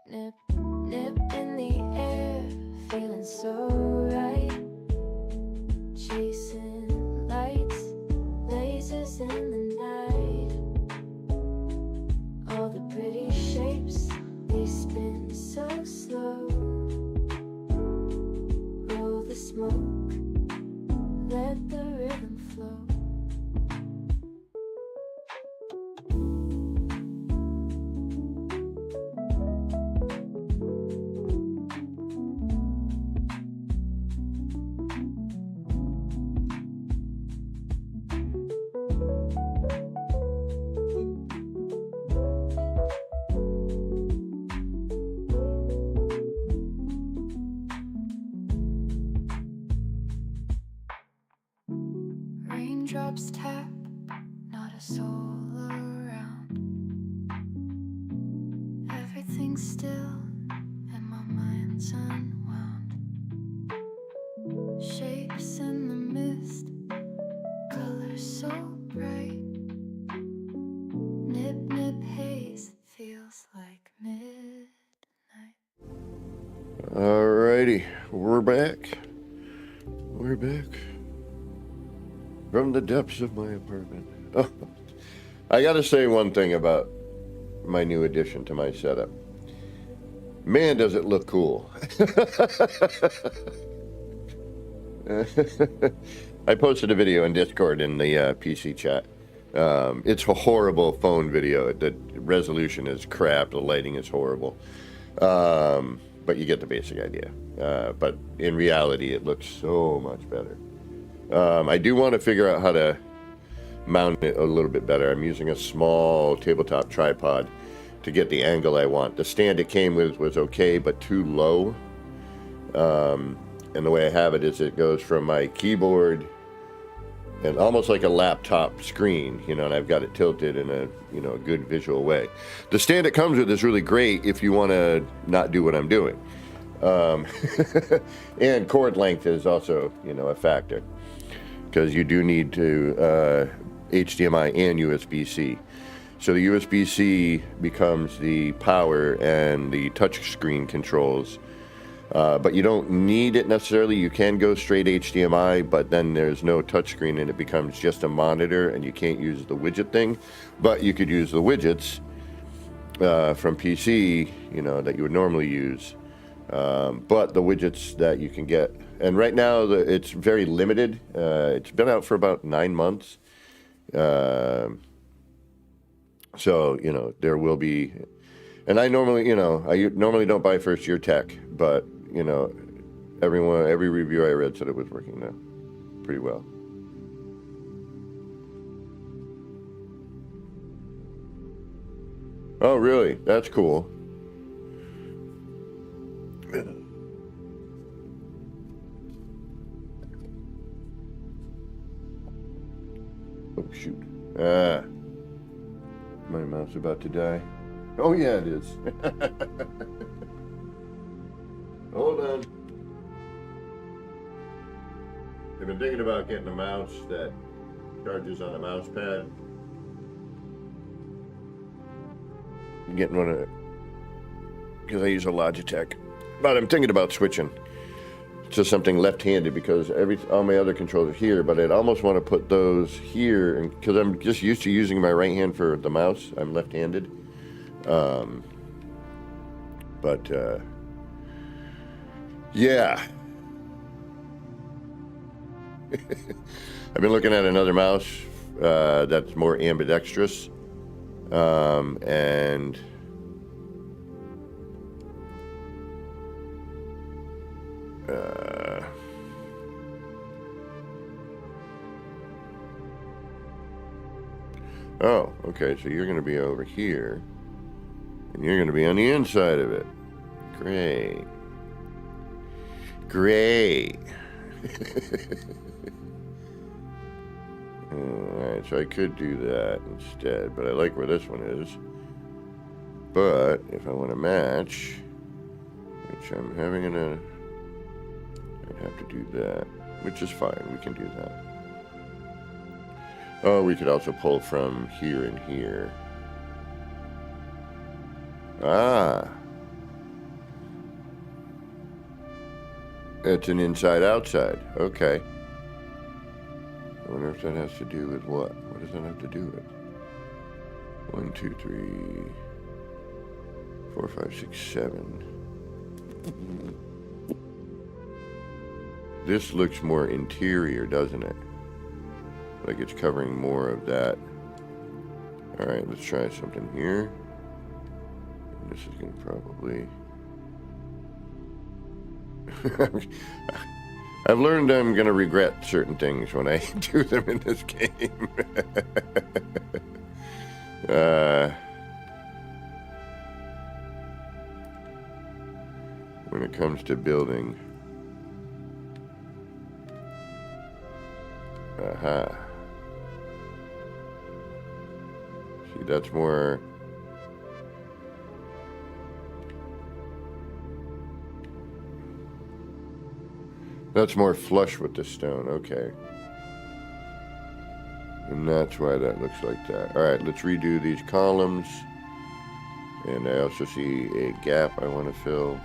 Nip, nip in the air, feeling so right. Chasing lights, lasers in the night. All the pretty shapes, they spin so slow. Roll the smoke, let the rhythm flow. Raindrops tap, not a soul around. Everything's still are so bright. Nip, nip, haze, it feels like midnight. Alrighty, we're back. We're back from the depths of my apartment. Oh, I gotta say one thing about my new addition to my setup. Man, does it look cool. I posted a video in Discord in the PC chat. It's a horrible phone video. The resolution is crap. The lighting is horrible. But you get the basic idea. But in reality, it looks so much better. I do want to figure out how to mount it a little bit better. I'm using a small tabletop tripod to get the angle I want. The stand it came with was okay, but too low. And the way I have it is it goes from my keyboard and almost like a laptop screen, you know, and I've got it tilted in a, you know, a good visual way. The stand it comes with is really great if you want to not do what I'm doing. And cord length is also, you know, a factor because you do need to HDMI and USB-C. So the USB-C becomes the power and the touch screen controls. But you don't need it necessarily. You can go straight HDMI, but then there's no touchscreen and it becomes just a monitor and you can't use the widget thing. But you could use the widgets from PC, you know, that you would normally use. But the widgets that you can get, and right now it's very limited. It's been out for about 9 months. So, you know, there will be, and I normally, you know, I normally don't buy first year tech, but, you know, every review I read said it was working now pretty well. Oh, really? That's cool. Oh, shoot. My mouse about to die. Oh, yeah, it is. Hold on. I've been thinking about getting a mouse that charges on a mouse pad. Getting one of it because I use a Logitech. But I'm thinking about switching to something left-handed because all my other controls are here, but I'd almost want to put those here because I'm just used to using my right hand for the mouse. I'm left-handed. Yeah. I've been looking at another mouse that's more ambidextrous. And oh, okay, so you're going to be over here, and you're going to be on the inside of it. Great. Great. Alright, so I could do that instead, but I like where this one is. But if I want to match, which I'm having I'd have to do that, which is fine, we can do that. Oh, we could also pull from here and here. Ah. It's an inside-outside. Okay. I wonder if that has to do with what? What does that have to do with? 1, 2, 3, 4, 5, 6, 7. This looks more interior, doesn't it? Like it's covering more of that. Alright, let's try something here. This is going to probably... I've learned I'm going to regret certain things when I do them in this game. When it comes to building. Aha. See, that's more... That's more flush with the stone, okay. And that's why that looks like that. All right, let's redo these columns. And I also see a gap I want to fill.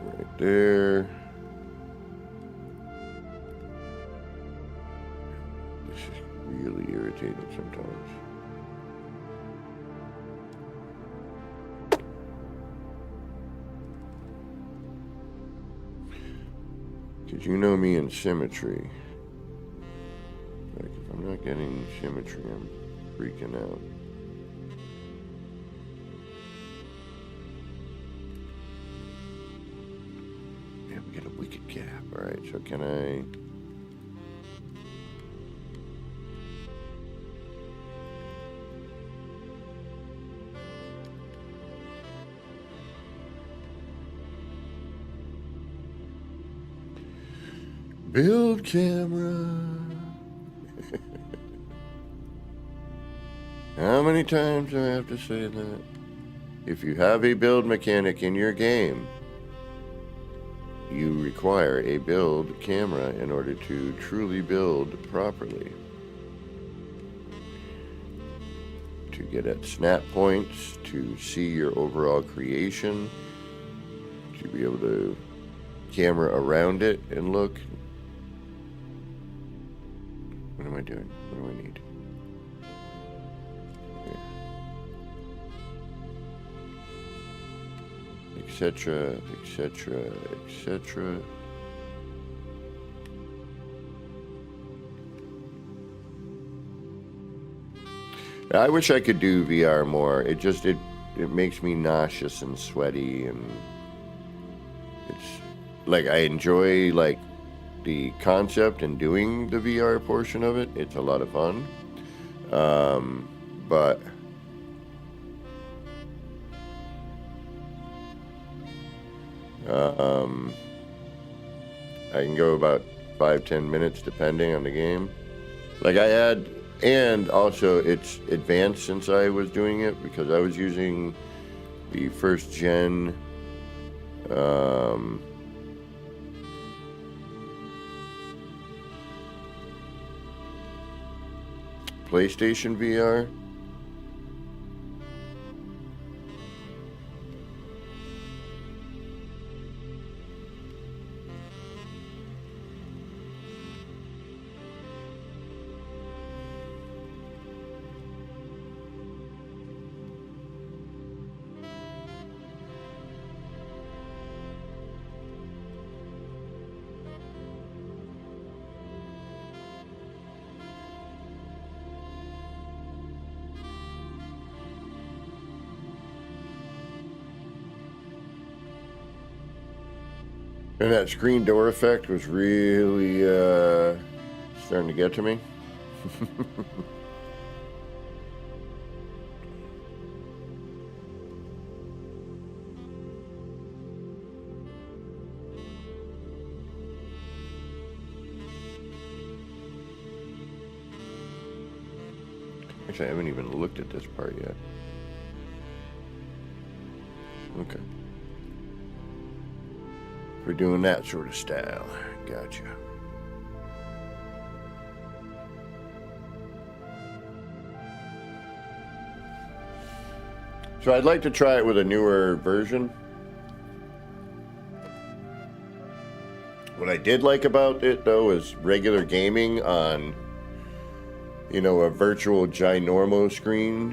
Right there. This is really irritating sometimes. Because you know me in symmetry. Like, if I'm not getting symmetry, I'm freaking out. Yeah, we get a wicked gap. Alright, so can I... Build camera. How many times do I have to say that? If you have a build mechanic in your game, you require a build camera in order to truly build properly. To get at snap points, to see your overall creation, to be able to camera around it and look. What am I doing? What do I need? Etc., etc., etc. I wish I could do VR more. It makes me nauseous and sweaty, and it's like I enjoy like the concept and doing the VR portion of it. It's a lot of fun, but I can go about 5-10 minutes depending on the game. Like I had, and also it's advanced since I was doing it because I was using the first gen PlayStation VR. And that screen door effect was really starting to get to me. Actually, I haven't even looked at this part yet. Okay. We're doing that sort of style. Gotcha. So I'd like to try it with a newer version. What I did like about it, though, is regular gaming on, you know, a virtual ginormo screen,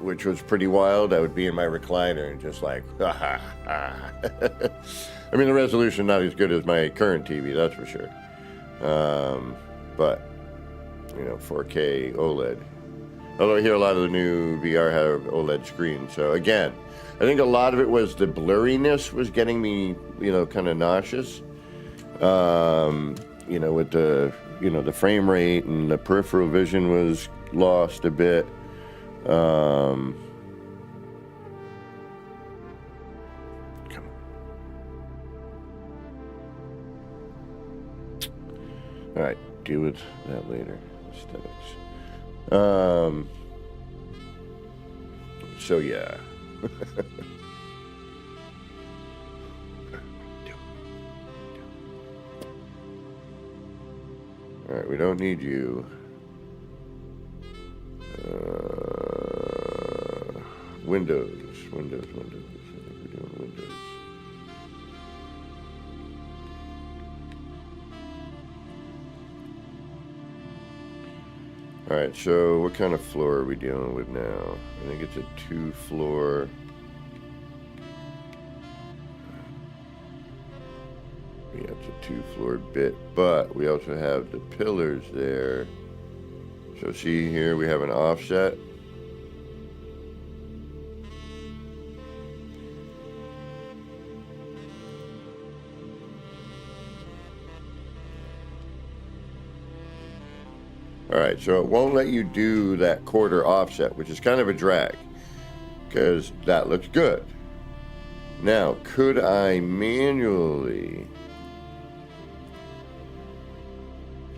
which was pretty wild. I would be in my recliner and just like, ha ha ha. I mean, the resolution not as good as my current TV, that's for sure. But, you know, 4K OLED. Although I hear a lot of the new VR have OLED screens. So again, I think a lot of it was the blurriness was getting me, you know, kind of nauseous. You know, with the, you know, the frame rate and the peripheral vision was lost a bit. Come on. All right, deal with that later. Aesthetics. So yeah. Alright, we don't need you. Windows. I think we're doing Windows. Alright, so what kind of floor are we dealing with now? I think it's a 2-floor. Yeah, it's a 2-floor bit, but we also have the pillars there. So see here, we have an offset. Alright, so it won't let you do that quarter offset, which is kind of a drag, because that looks good. Now, could I manually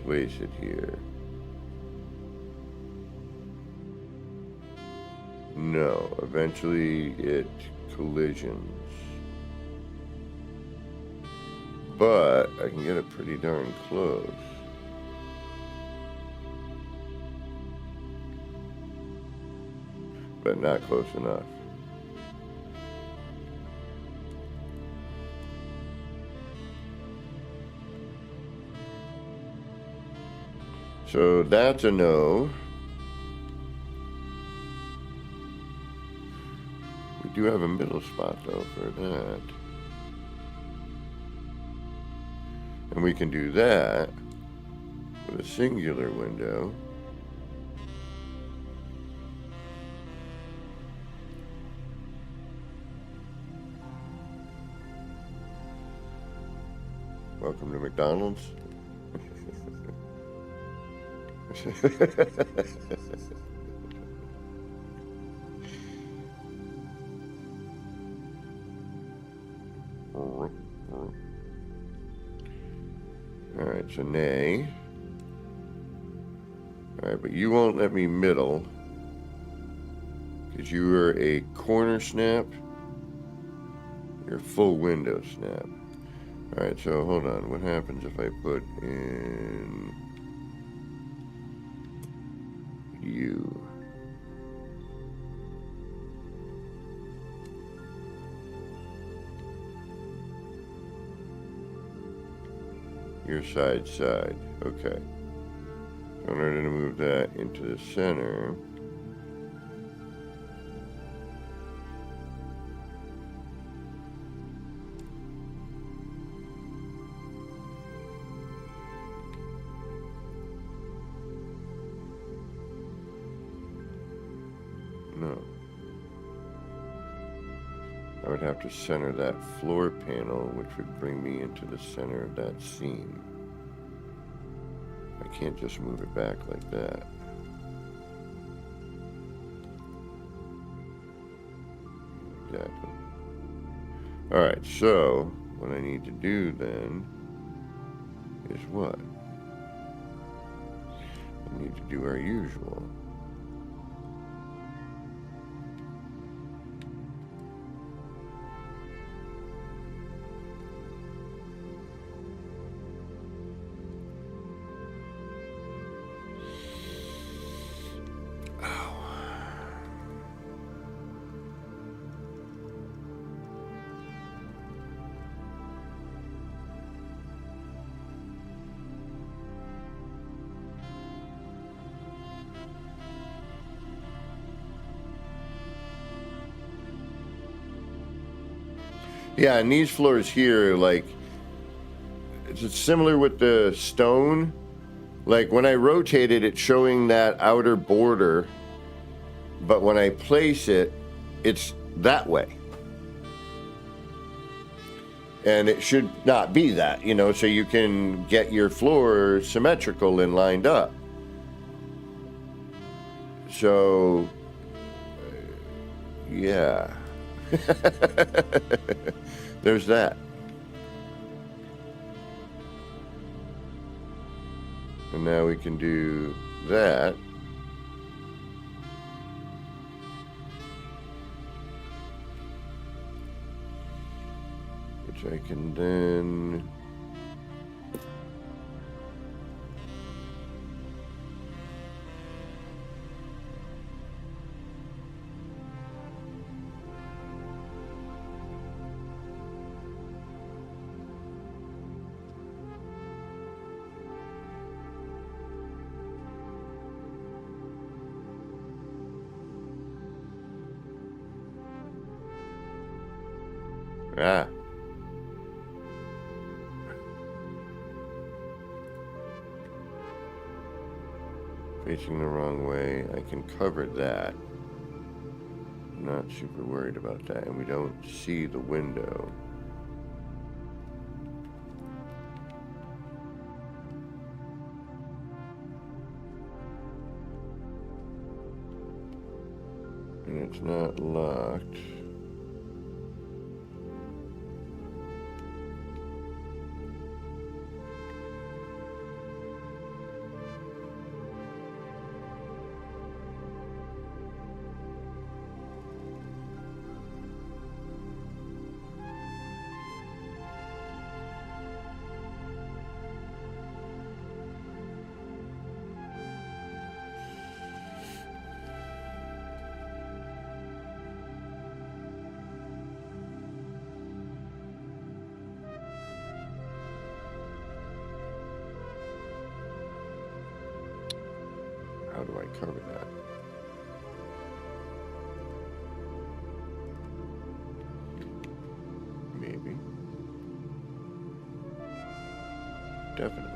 place it here? No, eventually it collisions. But I can get it pretty darn close. But not close enough. So that's a no. We do have a middle spot though for that. And we can do that with a singular window. Welcome to McDonald's. Alright, so nay. Alright, but you won't let me middle, because you are a corner snap. You're full window snap. Alright, so hold on. What happens if I put in you? Your side. Okay. In order to move that into the center, no. I would have to center that floor panel, which would bring me into the center of that seam. I can't just move it back like that. Exactly. Alright, so what I need to do then is what? I need to do our usual. Yeah, and these floors here, like, it's similar with the stone. Like, when I rotate it, it's showing that outer border, but when I place it, it's that way. And it should not be that, you know, so you can get your floor symmetrical and lined up. So, yeah. There's that. And now we can do that. Which I can then Ah. Facing the wrong way. I can cover that. I'm not super worried about that. And we don't see the window. And it's not locked. How do I cover that? Maybe. Definitely.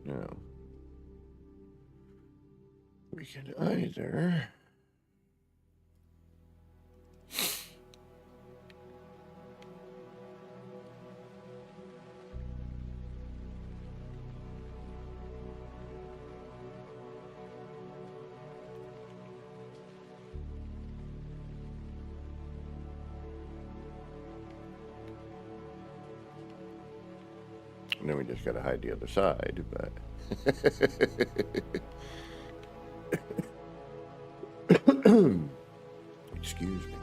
Now, we can either and then we just got to hide the other side, but excuse me.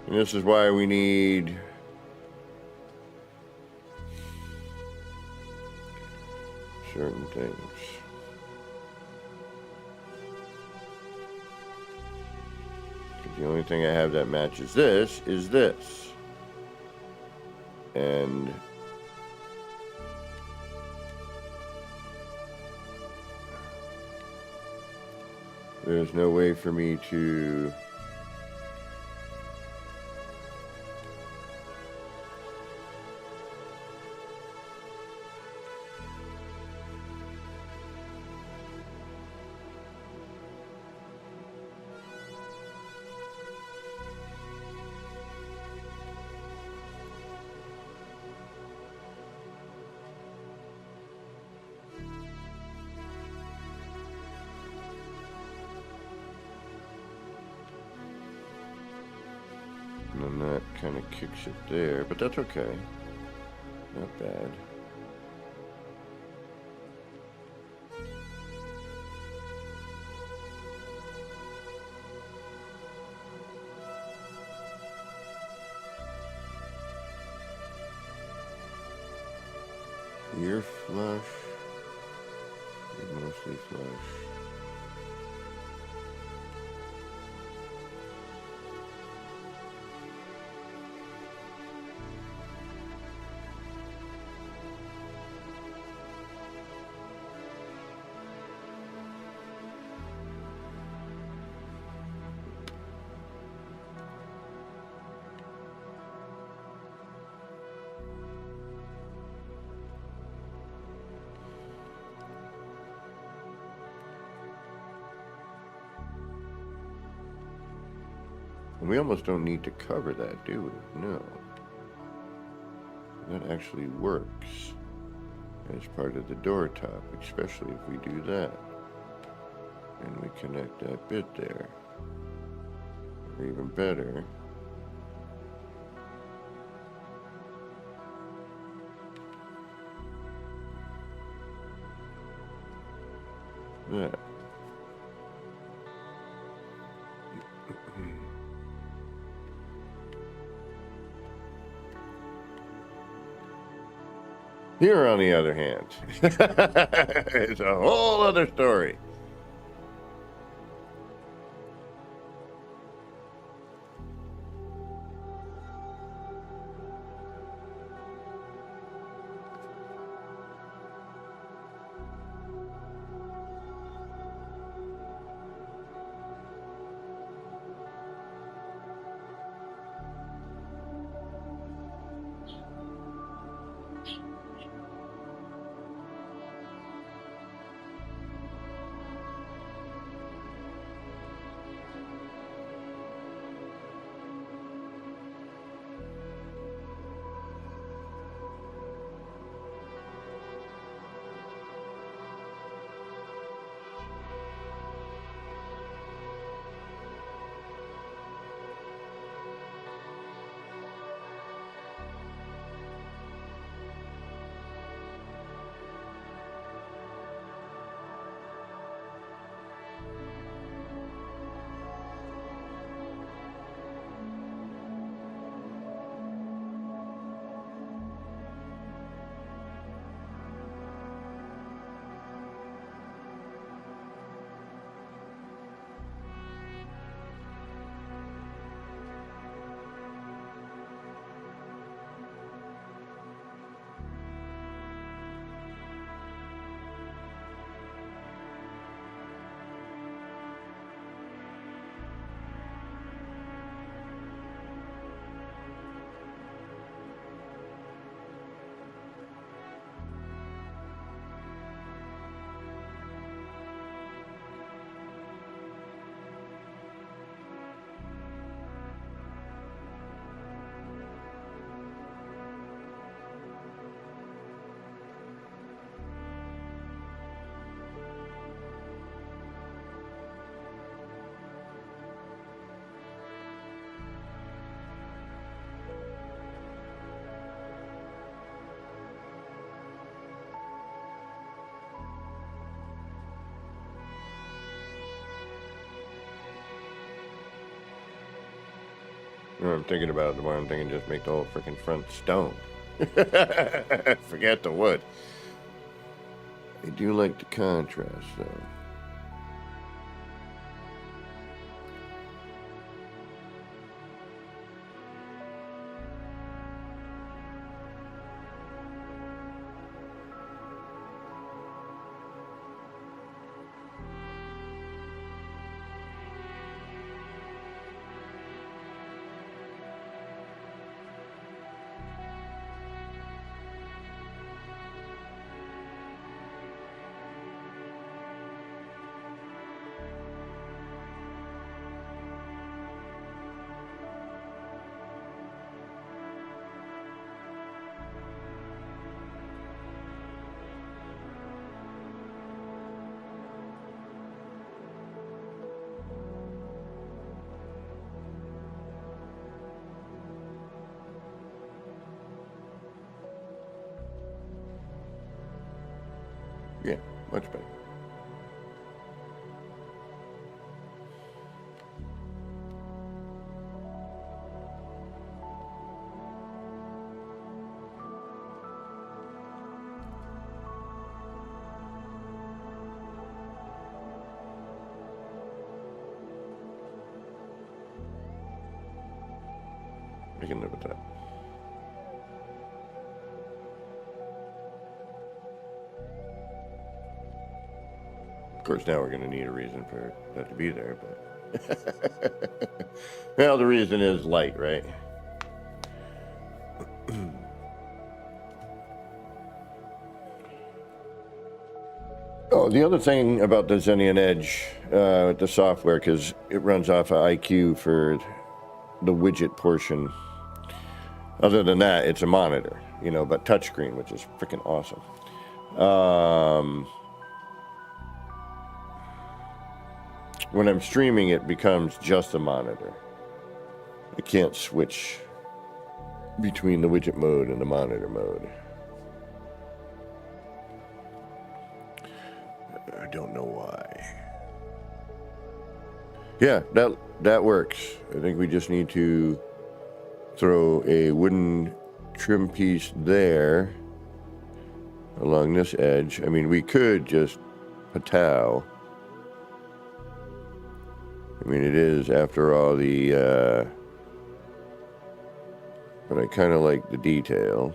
And this is why we need certain things. The only thing I have that matches this is this. And there's no way for me to and then that kind of kicks it there, but that's okay. Not bad. You're flush. You're mostly flush. And we almost don't need to cover that, do we? No. That actually works as part of the door top, especially if we do that. And we connect that bit there. Or even better, that. Here, on the other hand, it's a whole other story. You know, I'm thinking about the more I'm thinking, just make the whole freaking front stone. Forget the wood. I do like the contrast, though. Yeah, much better. I can live with that. Of course, now we're going to need a reason for that to be there, but... Well, the reason is light, right? Oh, the other thing about the Xenion Edge, the software, because it runs off of IQ for the widget portion. Other than that, it's a monitor, you know, but touchscreen, which is freaking awesome. When I'm streaming, it becomes just a monitor. I can't switch between the widget mode and the monitor mode. I don't know why. Yeah, that works. I think we just need to throw a wooden trim piece there along this edge. I mean, we could just patow. I mean, it is, after all, the, but I kind of like the detail.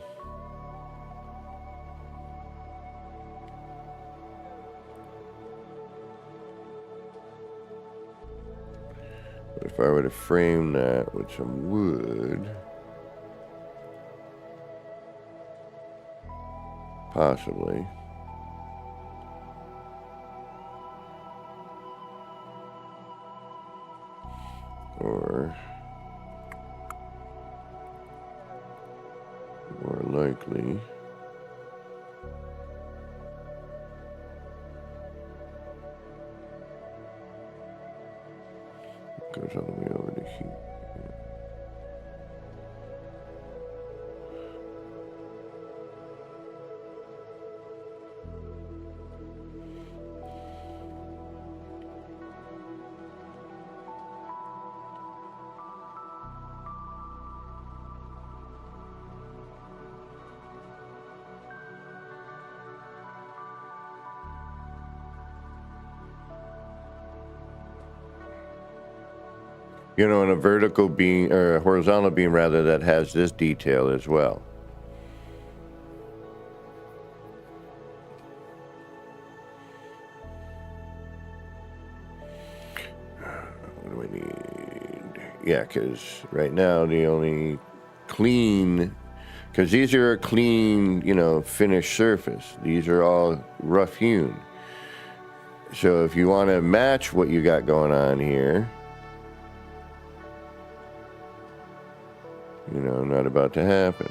But if I were to frame that with some wood, possibly. Or more likely, it goes all the way over to here. You know, and a vertical beam, or a horizontal beam rather, that has this detail as well. What do we need? Yeah, because right now the only clean, because these are a clean, you know, finished surface. These are all rough hewn. So if you want to match what you got going on here, you know, not about to happen.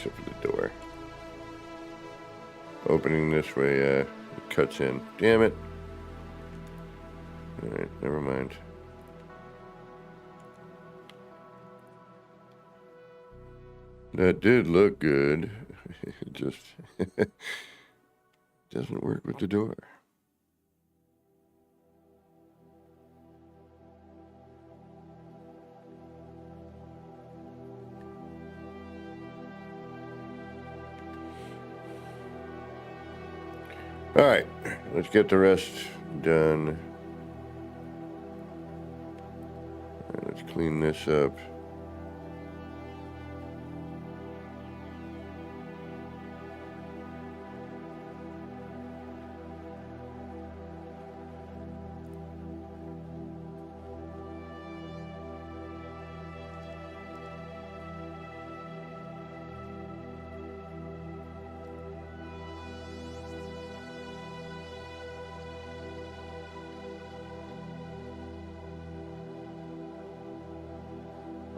except for the door. Opening this way, it cuts in. Damn it. Alright, never mind. That did look good. It just doesn't work with the door. All right, let's get the rest done. Let's clean this up.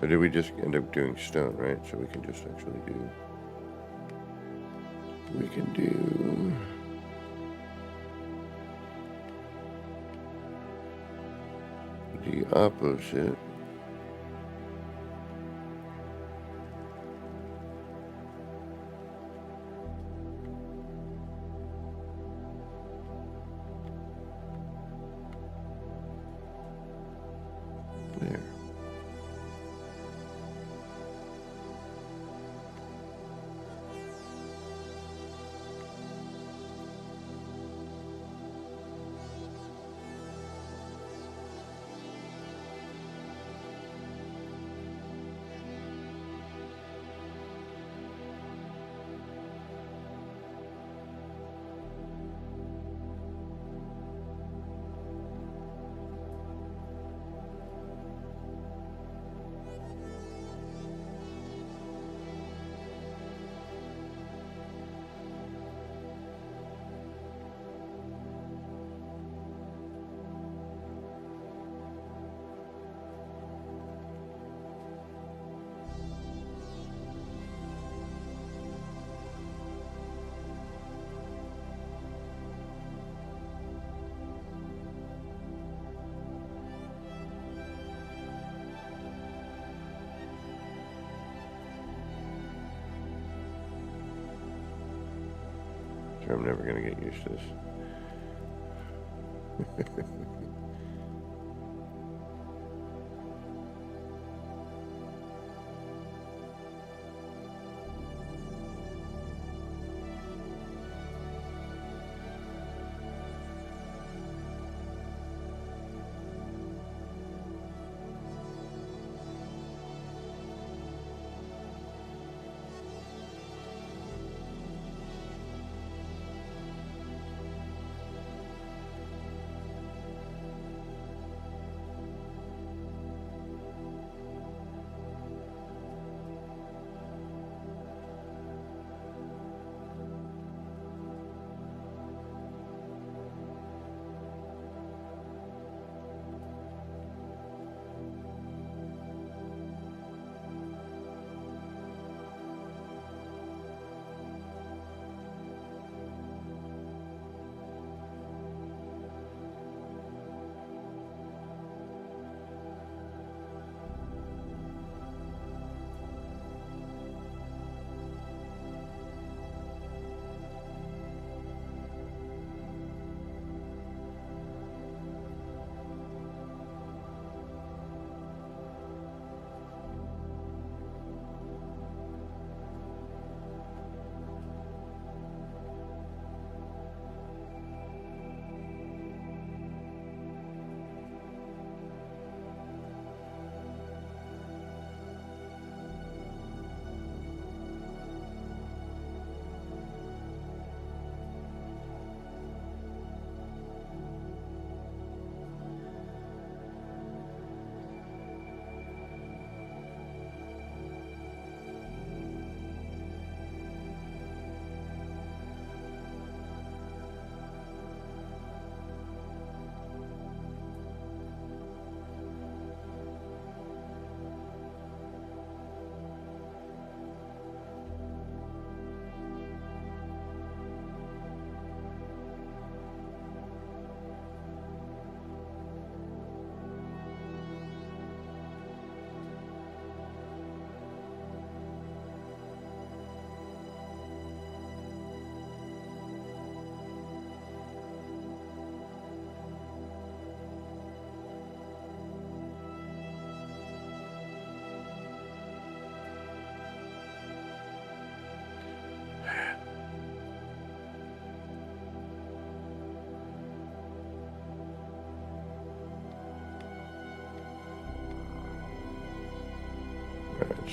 Or did we just end up doing stone, right? So we can just actually do... We can do... the opposite. There. I'm never going to get used to this.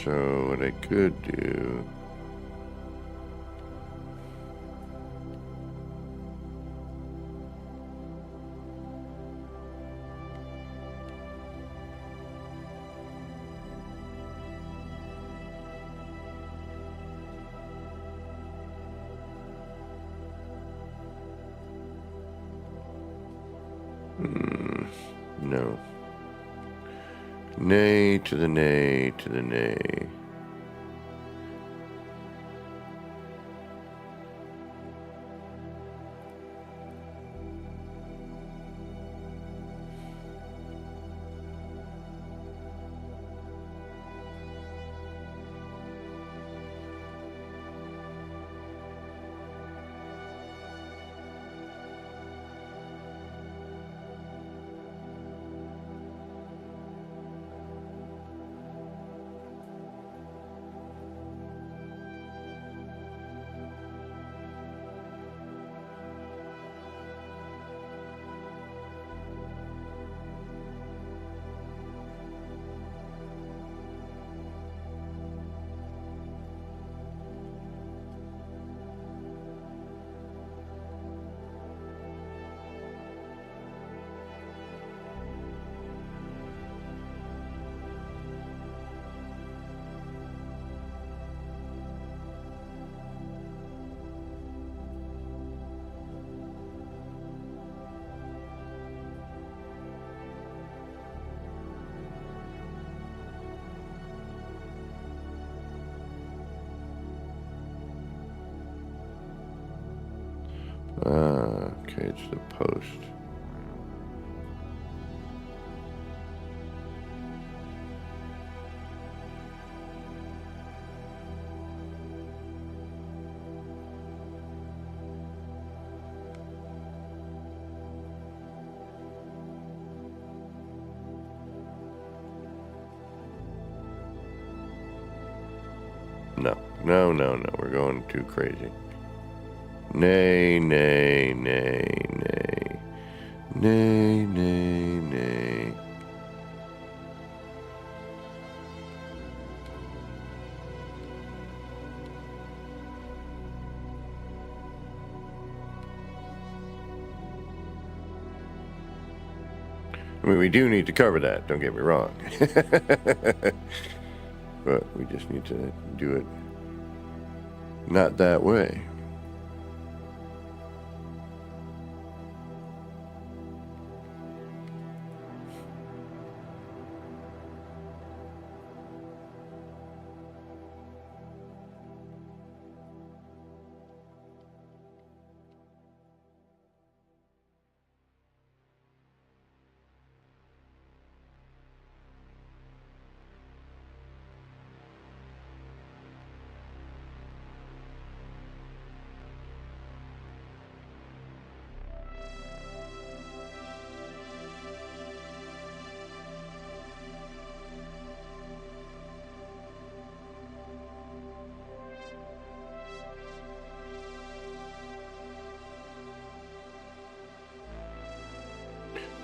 So what I could do... No. Nay to the nay to the nay. Okay, it's the post. No, no, no, no, we're going too crazy. Nay, nay, nay, nay. Nay, nay, nay. I mean, we do need to cover that, don't get me wrong. But we just need to do it not that way.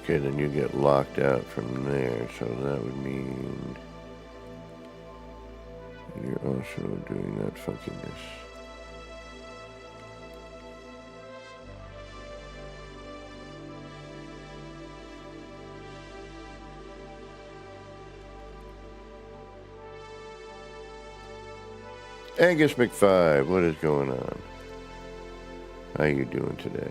Okay, then you get locked out from there, so that would mean you're also doing that funkiness. Angus McFive, what is going on? How you doing today?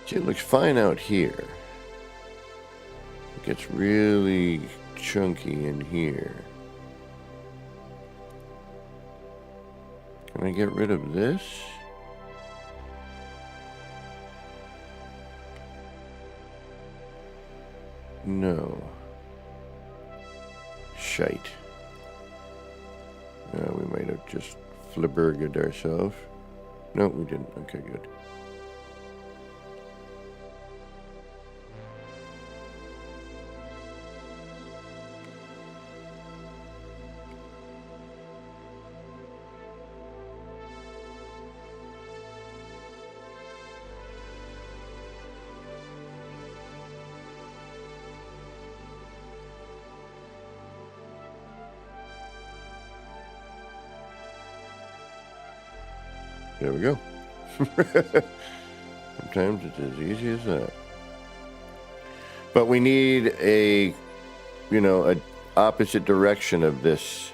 See, it looks fine out here. It gets really chunky in here. Can I get rid of this? No. Shite. We might have just flibberged ourselves. No, we didn't. Okay, good. There we go. Sometimes it's as easy as that. But we need a opposite direction of this,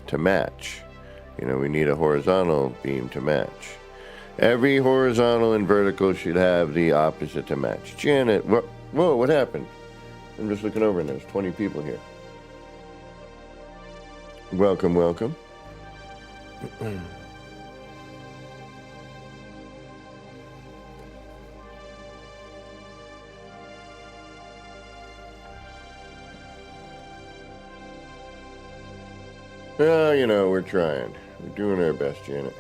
to match. We need a horizontal beam to match. Every horizontal and vertical should have the opposite to match. Janet, whoa, what happened? I'm just looking over and there's 20 people here. Welcome, welcome. Well, we're trying. We're doing our best, Janet.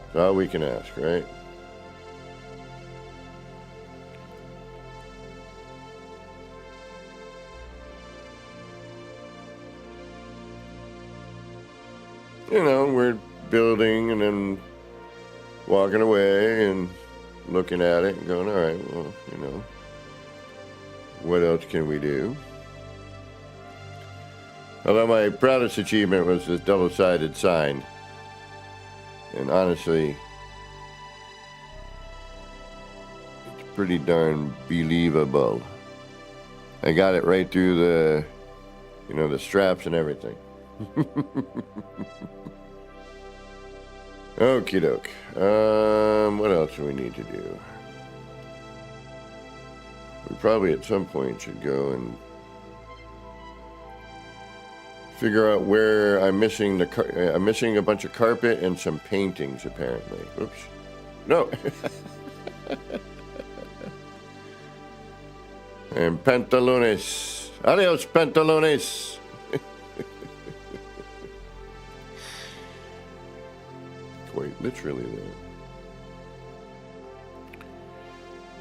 It's all we can ask, right? We're building and then walking away and looking at it and going, all right, well, what else can we do? Although my proudest achievement was this double-sided sign. And honestly, it's pretty darn believable. I got it right through the, the straps and everything. Okie doke. What else do we need to do? We probably at some point should go and figure out where I'm missing I'm missing a bunch of carpet and some paintings apparently. Oops. No. And pantalones. Adios, pantalones. Quite literally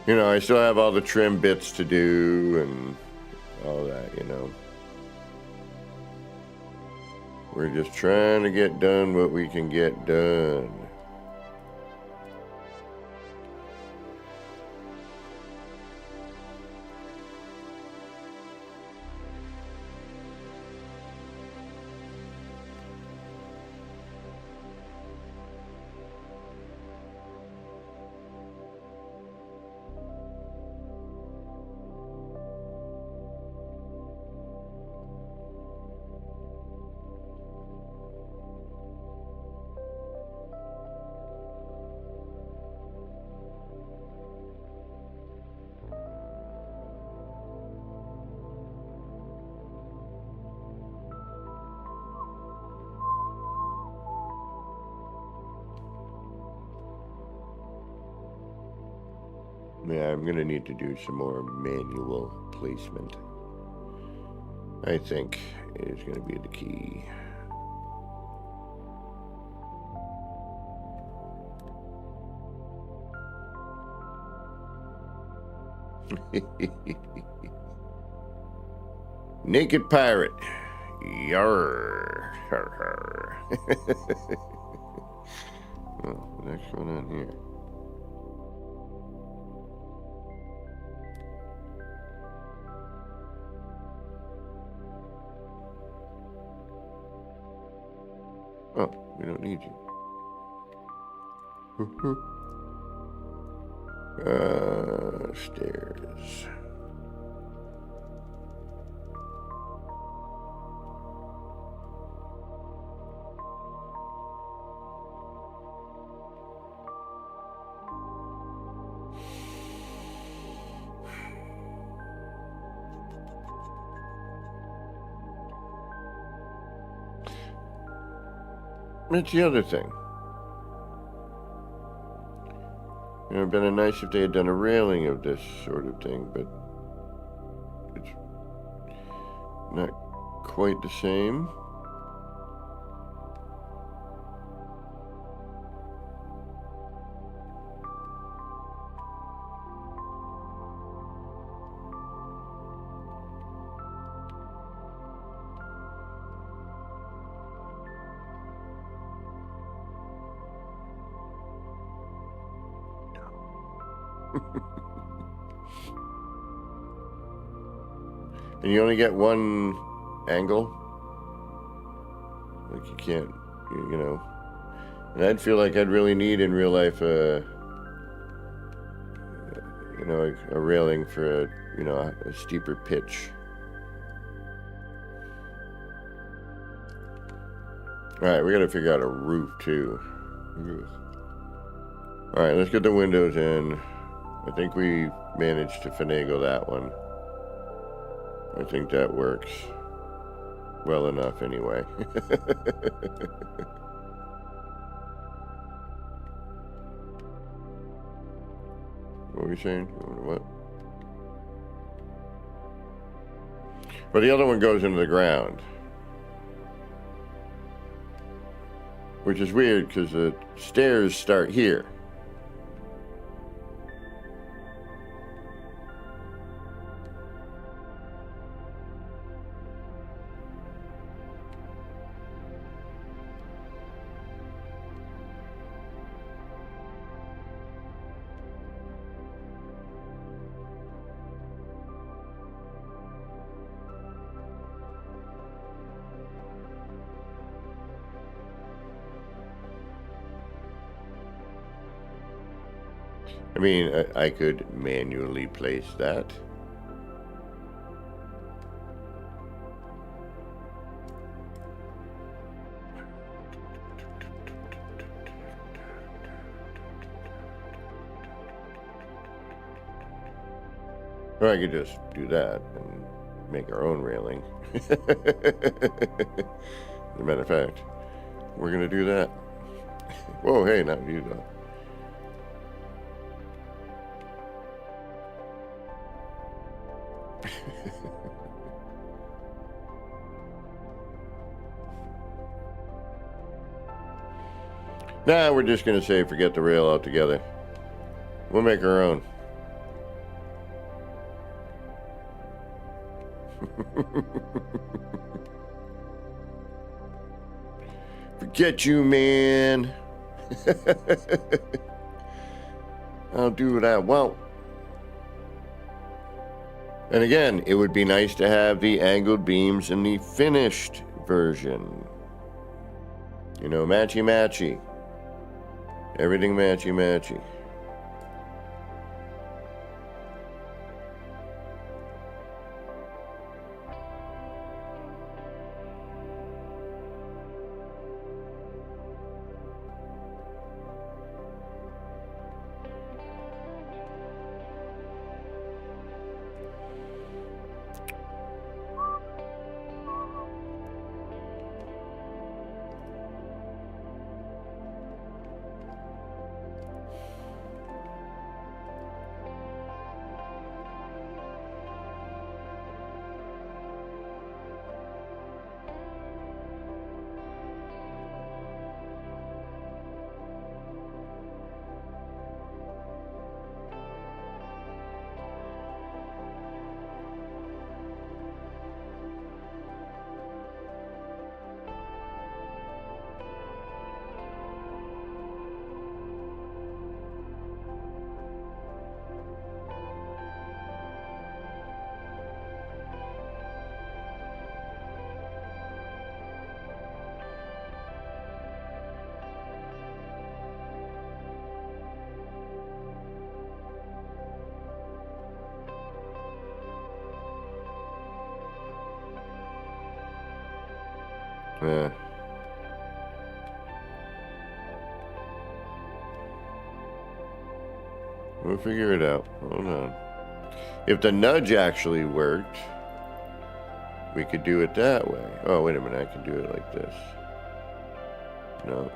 there. I still have all the trim bits to do and all that, We're just trying to get done what we can get done. Yeah, I'm going to need to do some more manual placement. I think is going to be the key. Naked pirate. Yarr. Well, what's going on here? Oh, we don't need you. Stairs. That's the other thing. It would have been nice if they had done a railing of this sort of thing, but it's not quite the same. And you only get one angle. Like you can't, you know. And I'd feel like I'd really need in real life you know, a railing for a, you know, a steeper pitch. All right, we got to figure out a roof too. All right, let's get the windows in. I think we managed to finagle that one. I think that works well enough anyway. What were you saying? What? But the other one goes into the ground. Which is weird because the stairs start here. I mean, I could manually place that. Or I could just do that and make our own railing. As a matter of fact, we're going to do that. Whoa, hey, not you though. Nah, we're just going to say forget the rail altogether. We'll make our own. Forget you, man. I'll do what I want. And again, it would be nice to have the angled beams in the finished version. You know, matchy-matchy. Everything matchy-matchy. Yeah. We'll figure it out. Hold on. If the nudge actually worked, we could do it that way. Oh, wait a minute. I can do it like this. No.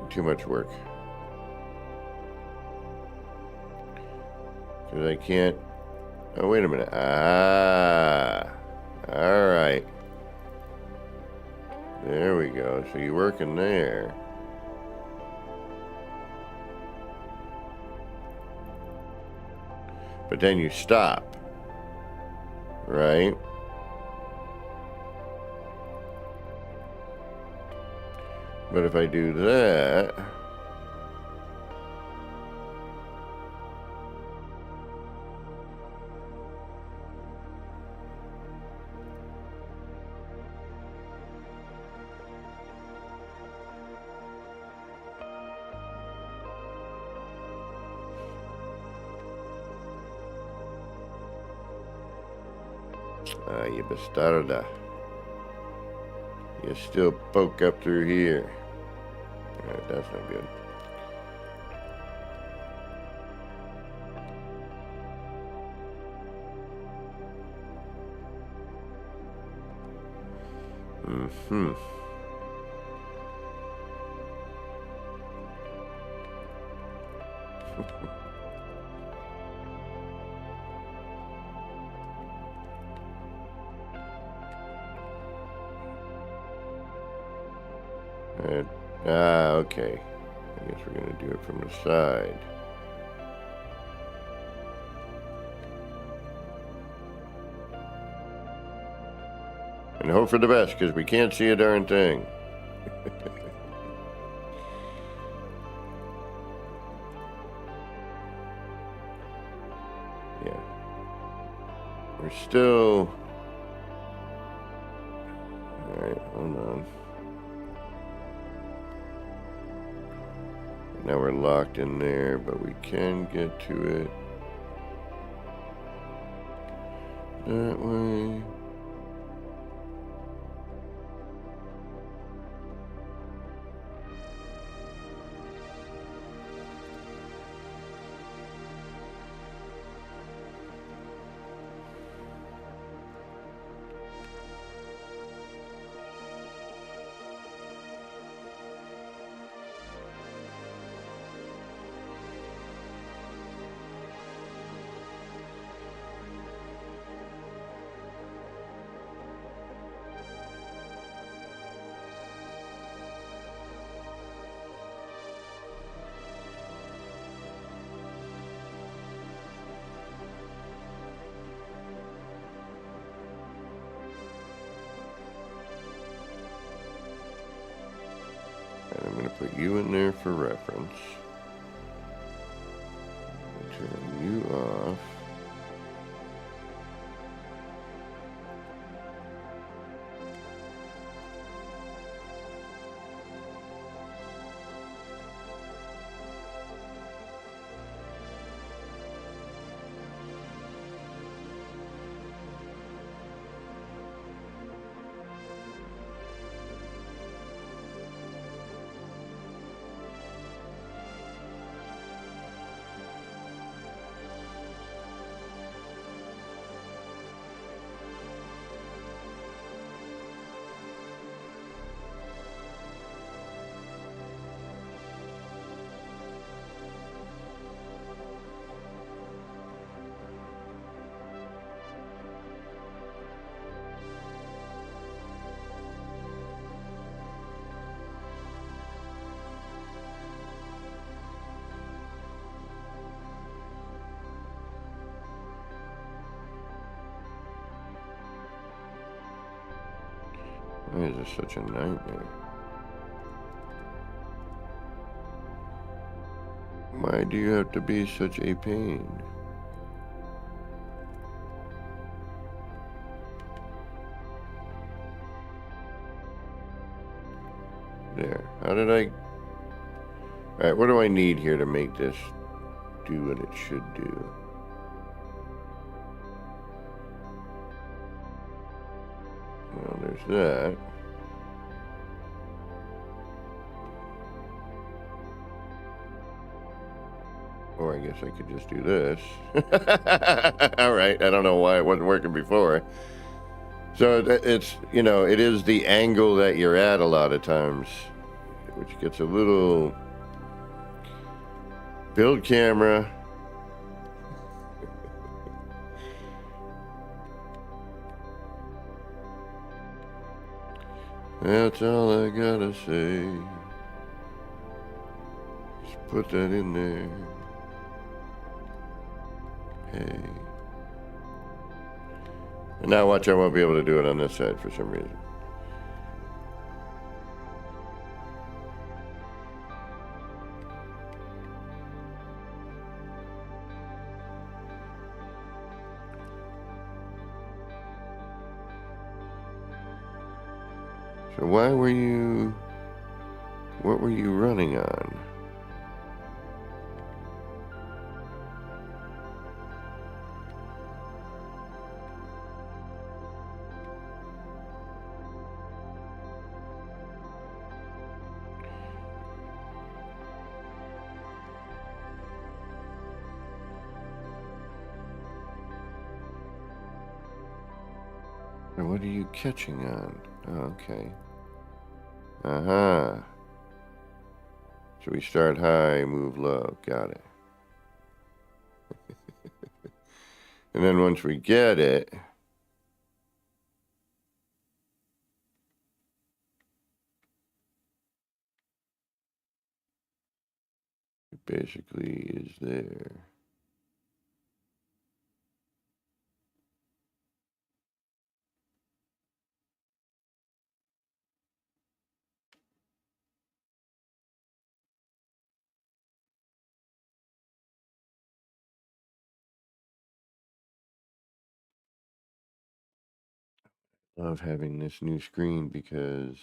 Too much work. Because I can't... Oh, wait a minute. Ah. Alright. There we go. So you're working there. But then you stop. Right? But if I do that... you bastarda. You still poke up through here. Alright, that's not good. Mm-hmm. Okay. I guess we're going to do it from the side. And hope for the best, because we can't see a darn thing. Yeah. We're still... Alright, hold on. Now we're locked in there, but we can get to it that way. And I'm going to put you in there for reference. Turn you off. Why is this such a nightmare? Why do you have to be such a pain? There. How did I... Alright, what do I need here to make this do what it should do? Well, there's that. Or I guess I could just do this. Alright, I don't know why it wasn't working before. So it's, you know, it is the angle that you're at a lot of times, which gets a little. Build camera. That's all I gotta say. Just put that in there. Hey. And now watch, I won't be able to do it on this side for some reason. So why were you... What were you running on? Or what are you catching on? Oh, okay. Uh-huh. So we start high, move low. Got it. And then once we get it, it basically is there. Love having this new screen because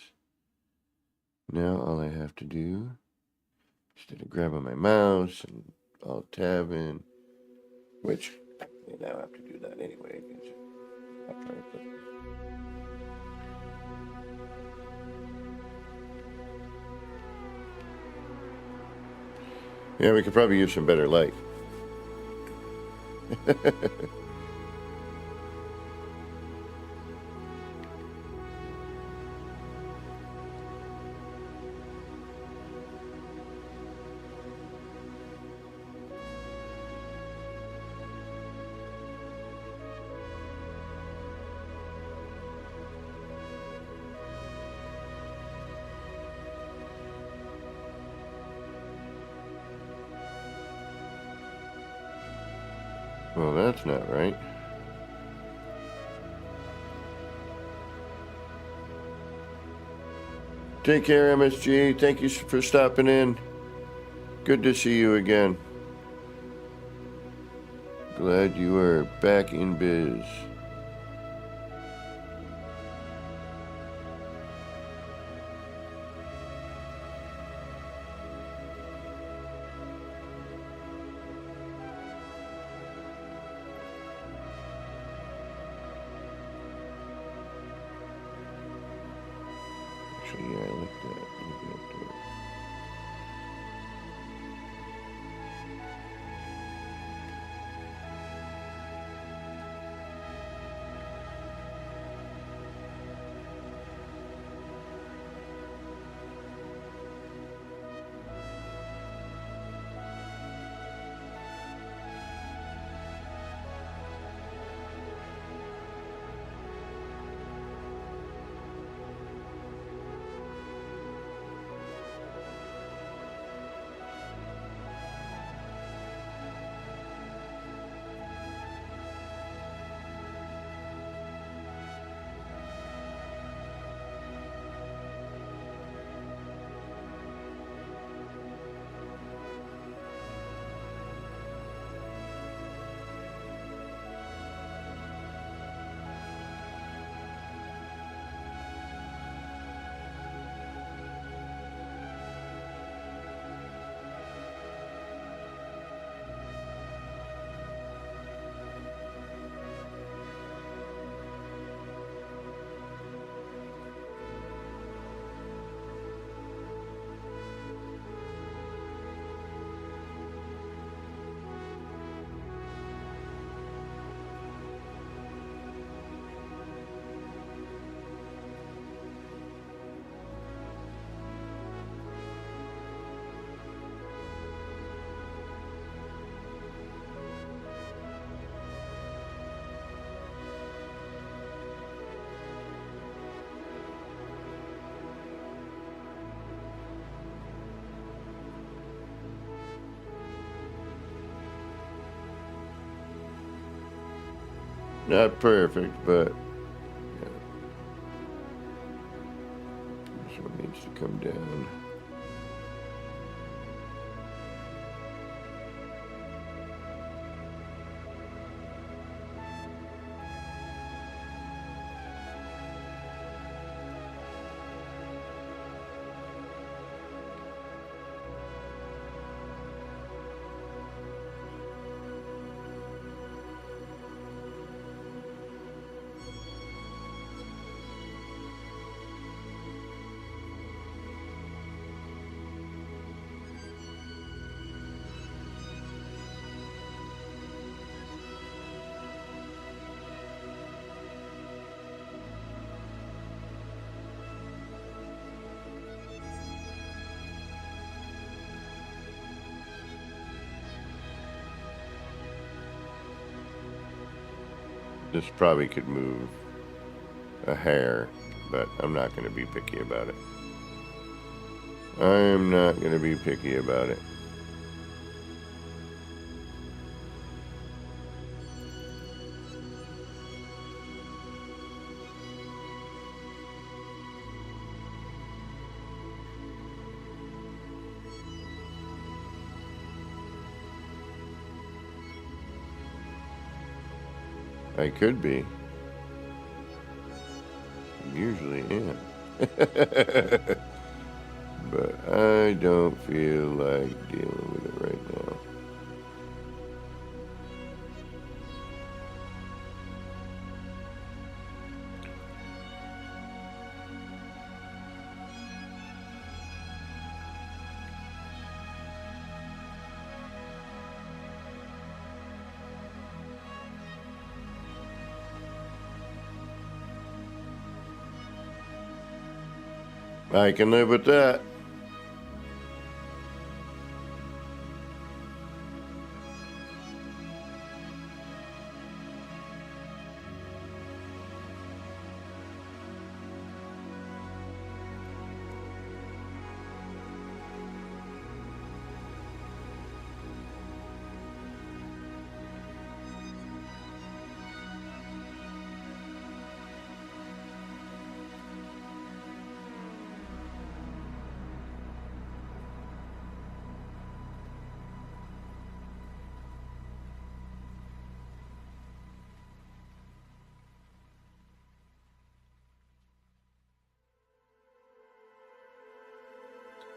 now all I have to do, instead of grabbing my mouse and alt tabbing, which I now have to do that anyway. Yeah, we could probably use some better light. Well, that's not right. Take care, MSG. Thank you for stopping in. Good to see you again. Glad you are back in biz. Actually, yeah, I like that. Let me get up there. Not perfect, but yeah. This one needs to come down. This probably could move a hair, but I'm not going to be picky about it. I'm not going to be picky about it. I could be. Usually am. But I don't feel like dealing with it right now. I can live with that.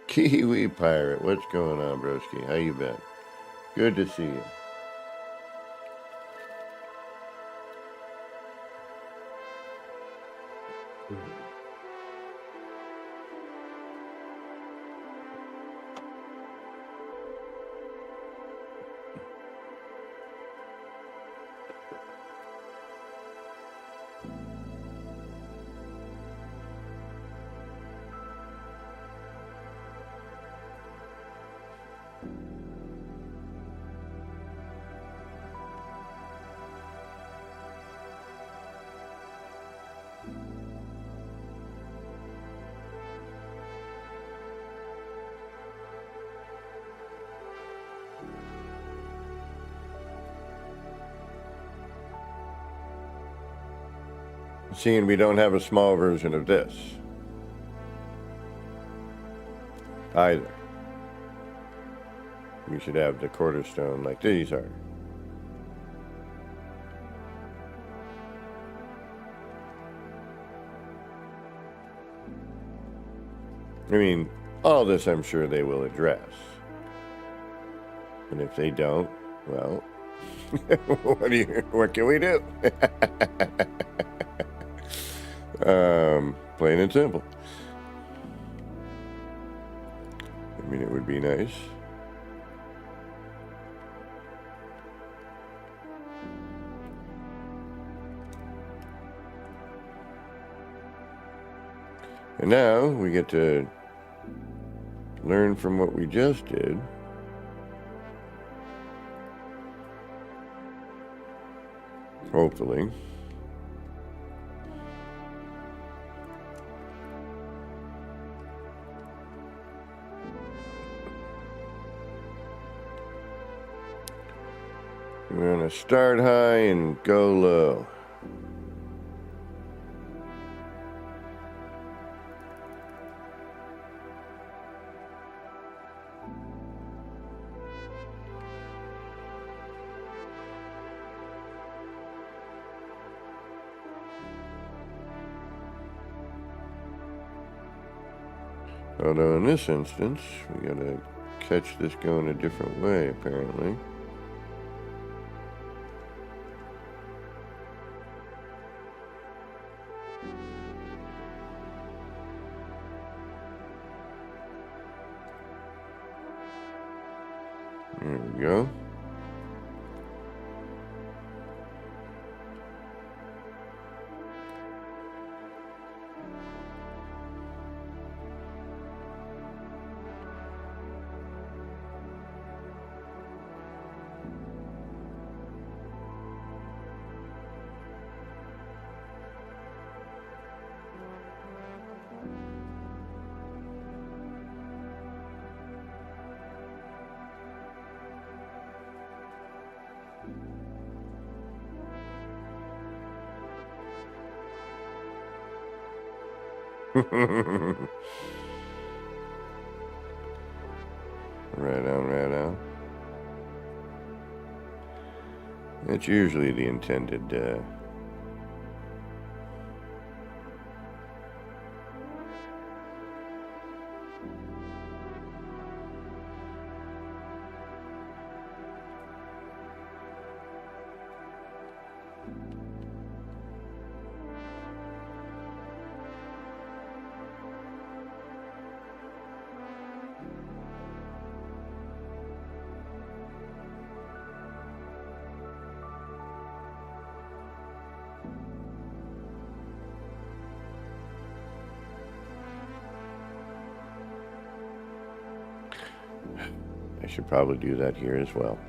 Kiwi Pirate, what's going on, broski? How you been? Good to see you. Seeing we don't have a small version of this either. We should have the quarter stone like these are. I mean, all this I'm sure they will address. And if they don't, well, what can we do? Plain and simple. I mean, it would be nice. And now we get to learn from what we just did. Hopefully. We're going to start high and go low. Although in this instance, we gotta catch this going a different way, apparently. There we go. Right on, right on. It's usually the intended, I should probably do that here as well.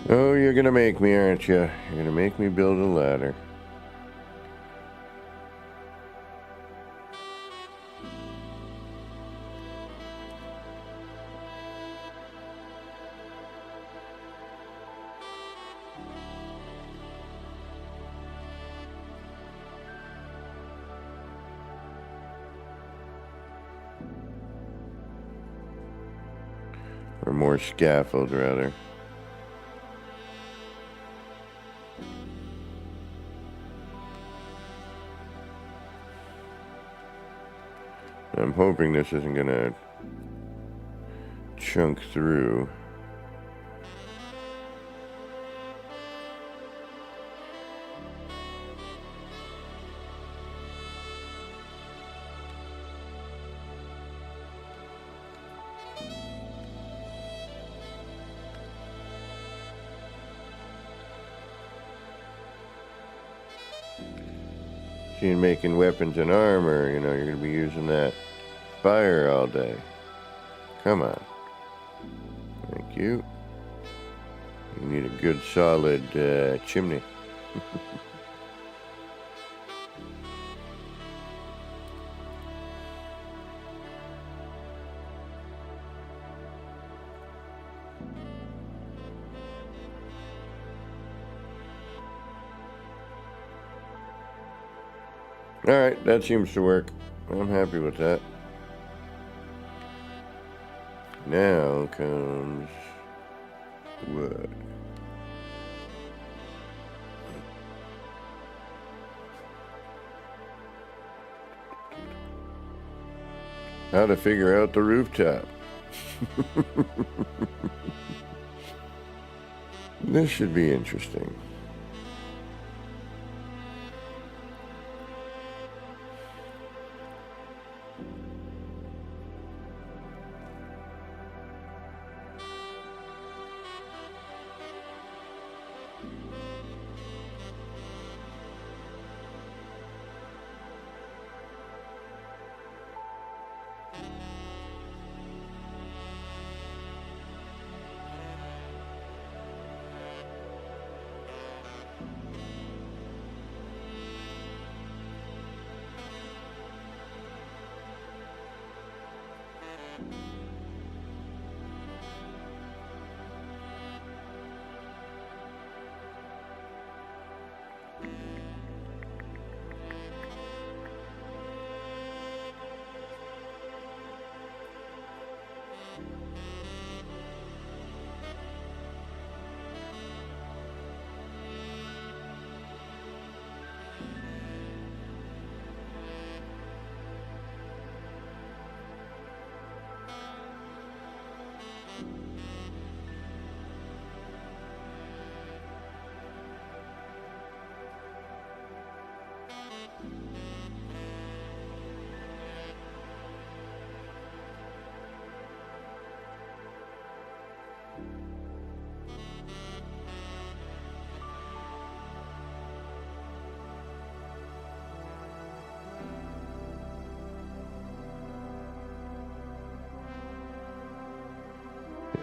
Oh, you're gonna make me, aren't you? You're gonna make me build a ladder. Or more scaffold, rather. I'm hoping this isn't gonna chunk through. See, making weapons and armor, you know, you're gonna be using that fire all day. Come on. Thank you. You need a good solid chimney. All right, that seems to work. I'm happy with that. Now comes what? How to figure out the rooftop. This should be interesting.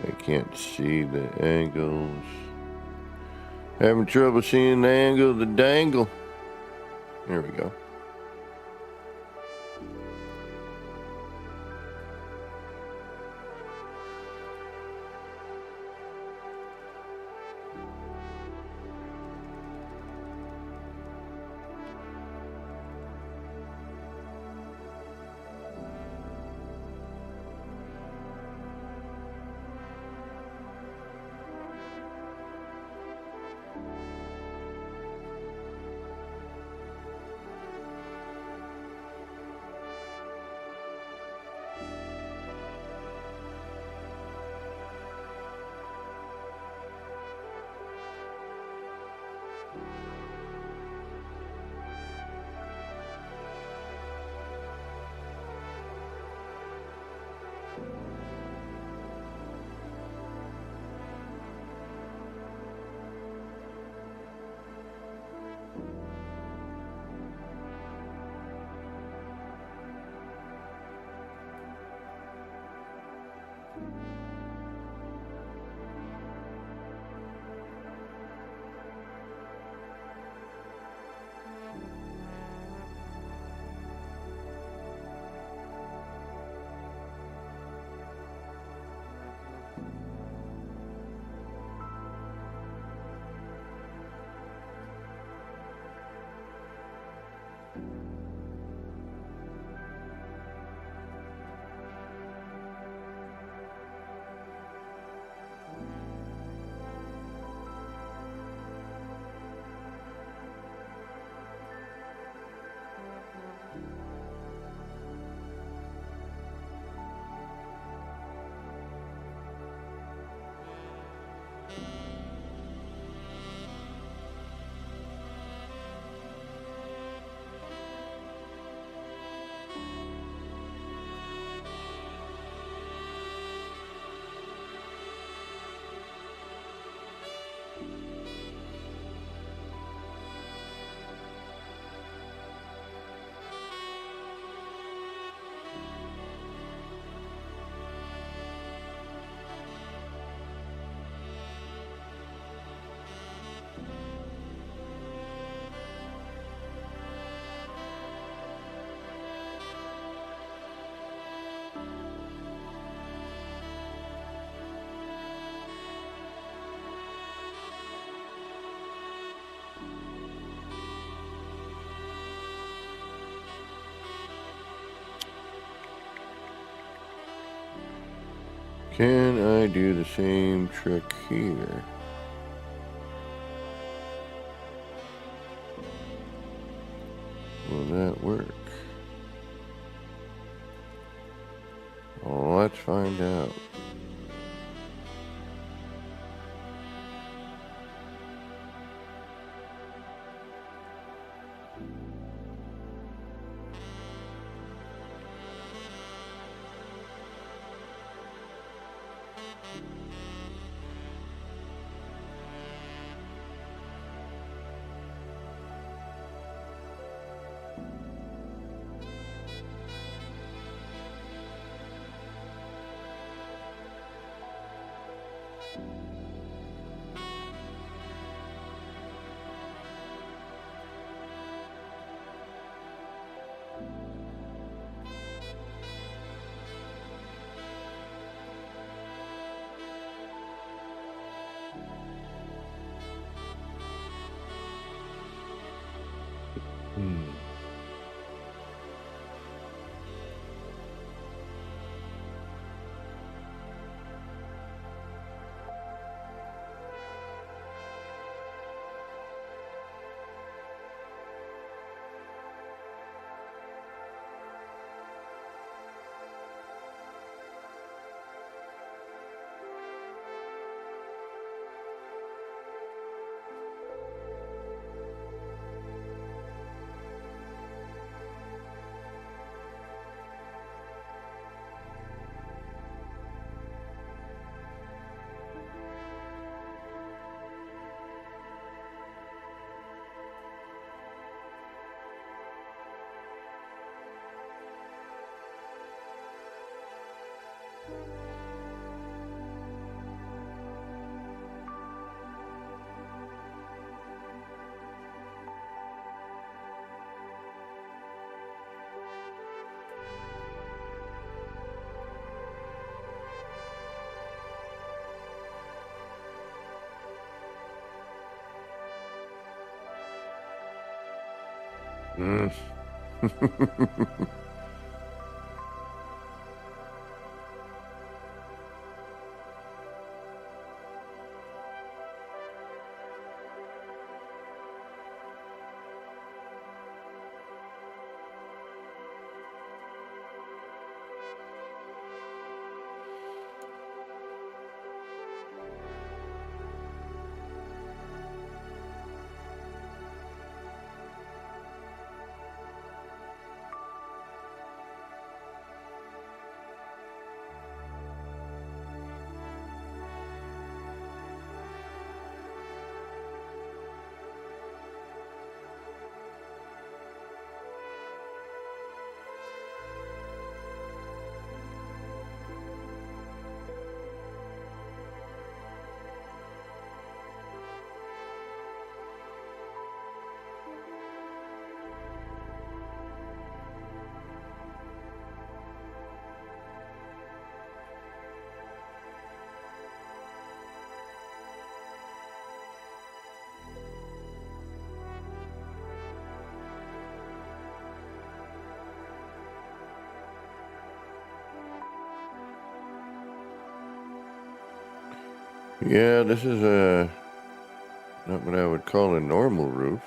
I can't see the angles. Having trouble seeing the angle of the dangle. There we go. Can I do the same trick here? Will that work? Well, let's find out. Mm. Yeah, this is not what I would call a normal roof.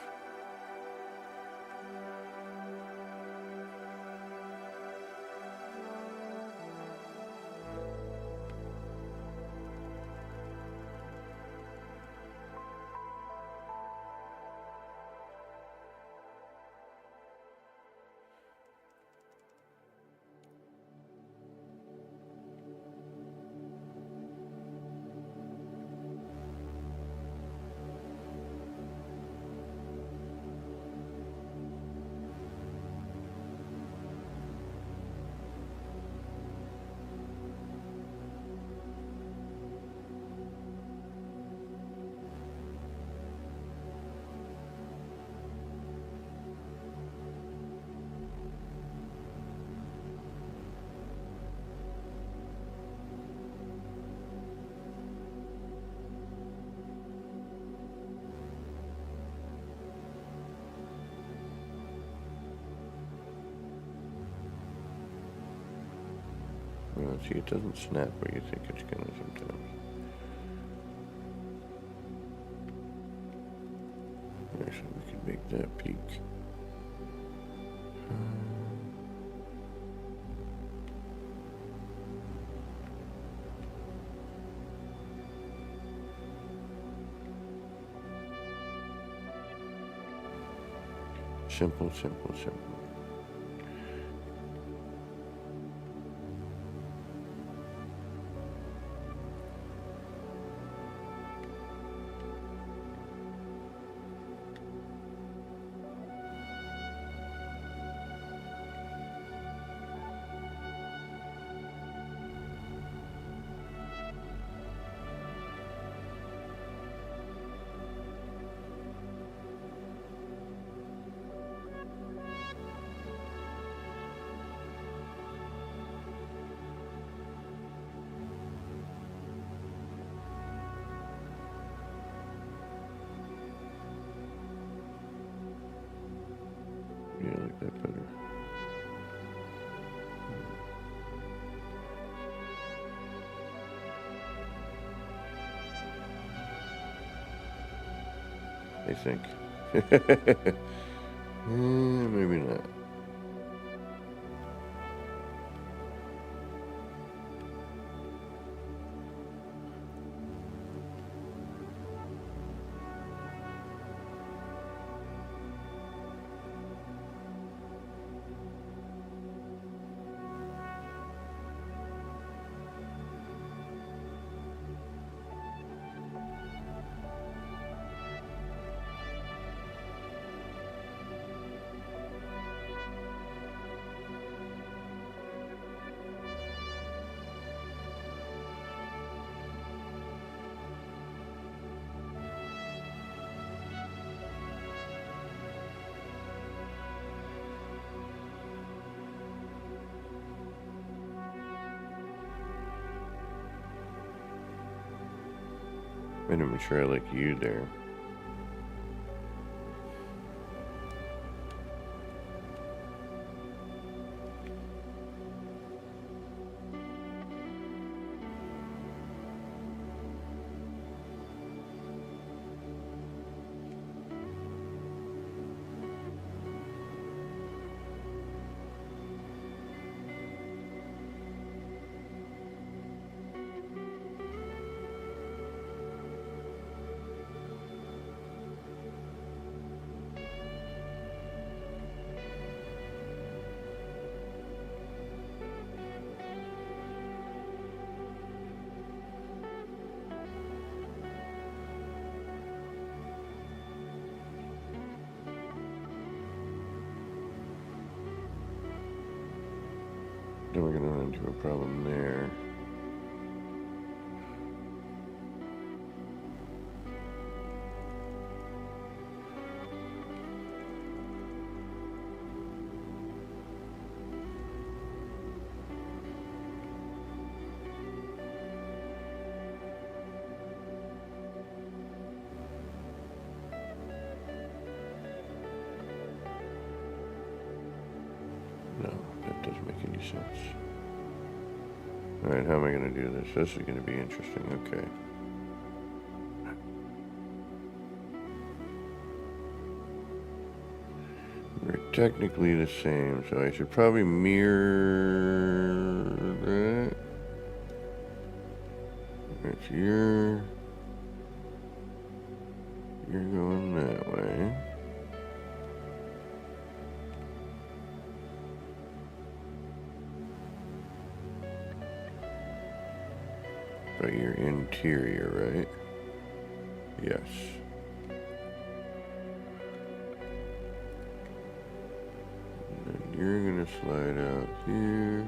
See, it doesn't snap where you think it's gonna sometimes. Actually, we can make that peak. Simple, simple, simple. Yeah, I like that better. I think. Maybe not. I'm not even sure I like you there. Then we're going to run into a problem there. No, that doesn't make any sense. Alright, how am I going to do this? This is going to be interesting. Okay. We're technically the same, so I should probably mirror that. That's you're going that way. But you're interior, right? Yes. And then you're gonna slide out here.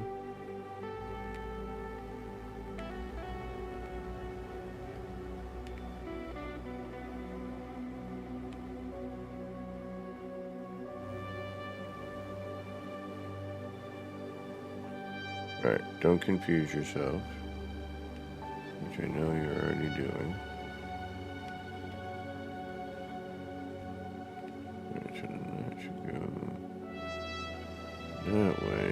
Alright, don't confuse yourself, which I know you're already doing. So then that should go that way.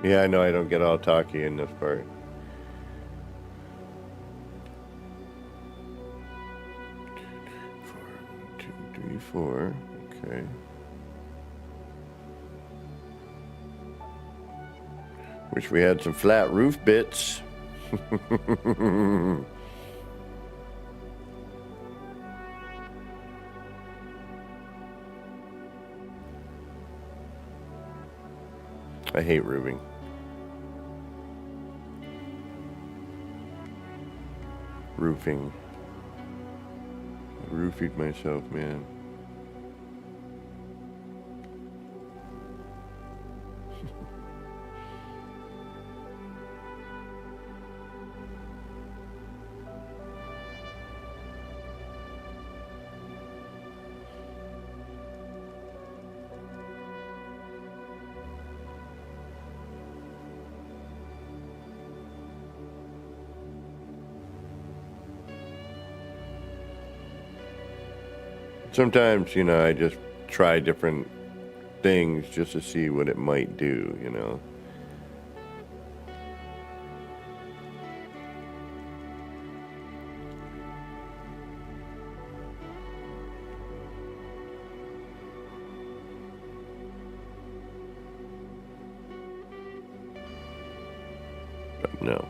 Yeah, I know I don't get all talky in this part. One, two, three, four. Okay. Wish we had some flat roof bits. I hate roofing. Roofing. I roofied myself, man. Sometimes, you know, I just try different things just to see what it might do, you know. But no.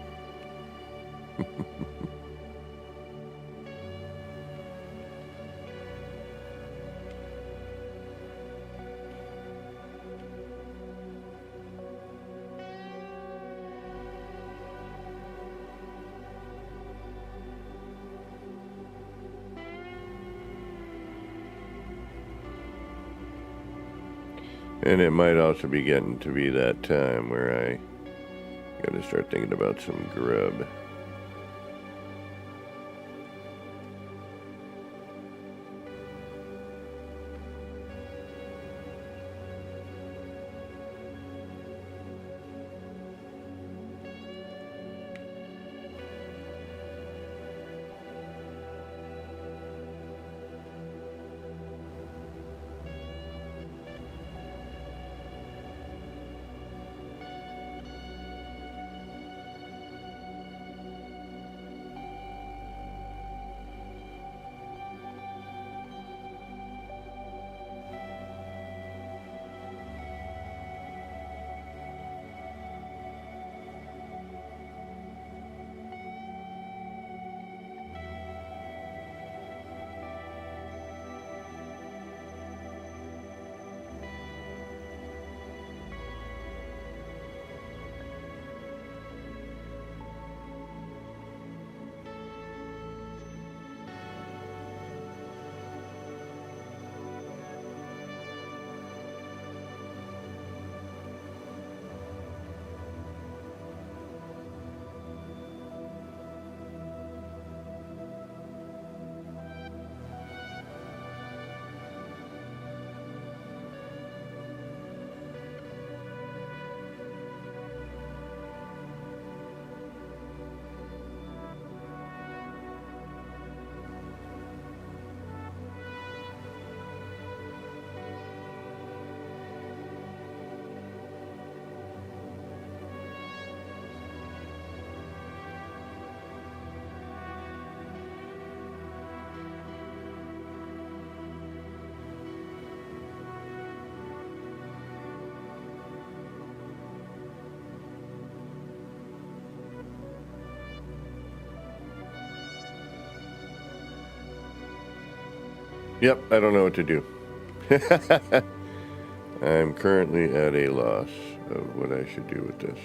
And it might also be getting to be that time where I gotta start thinking about some grub. Yep, I don't know what to do. I'm currently at a loss of what I should do with this.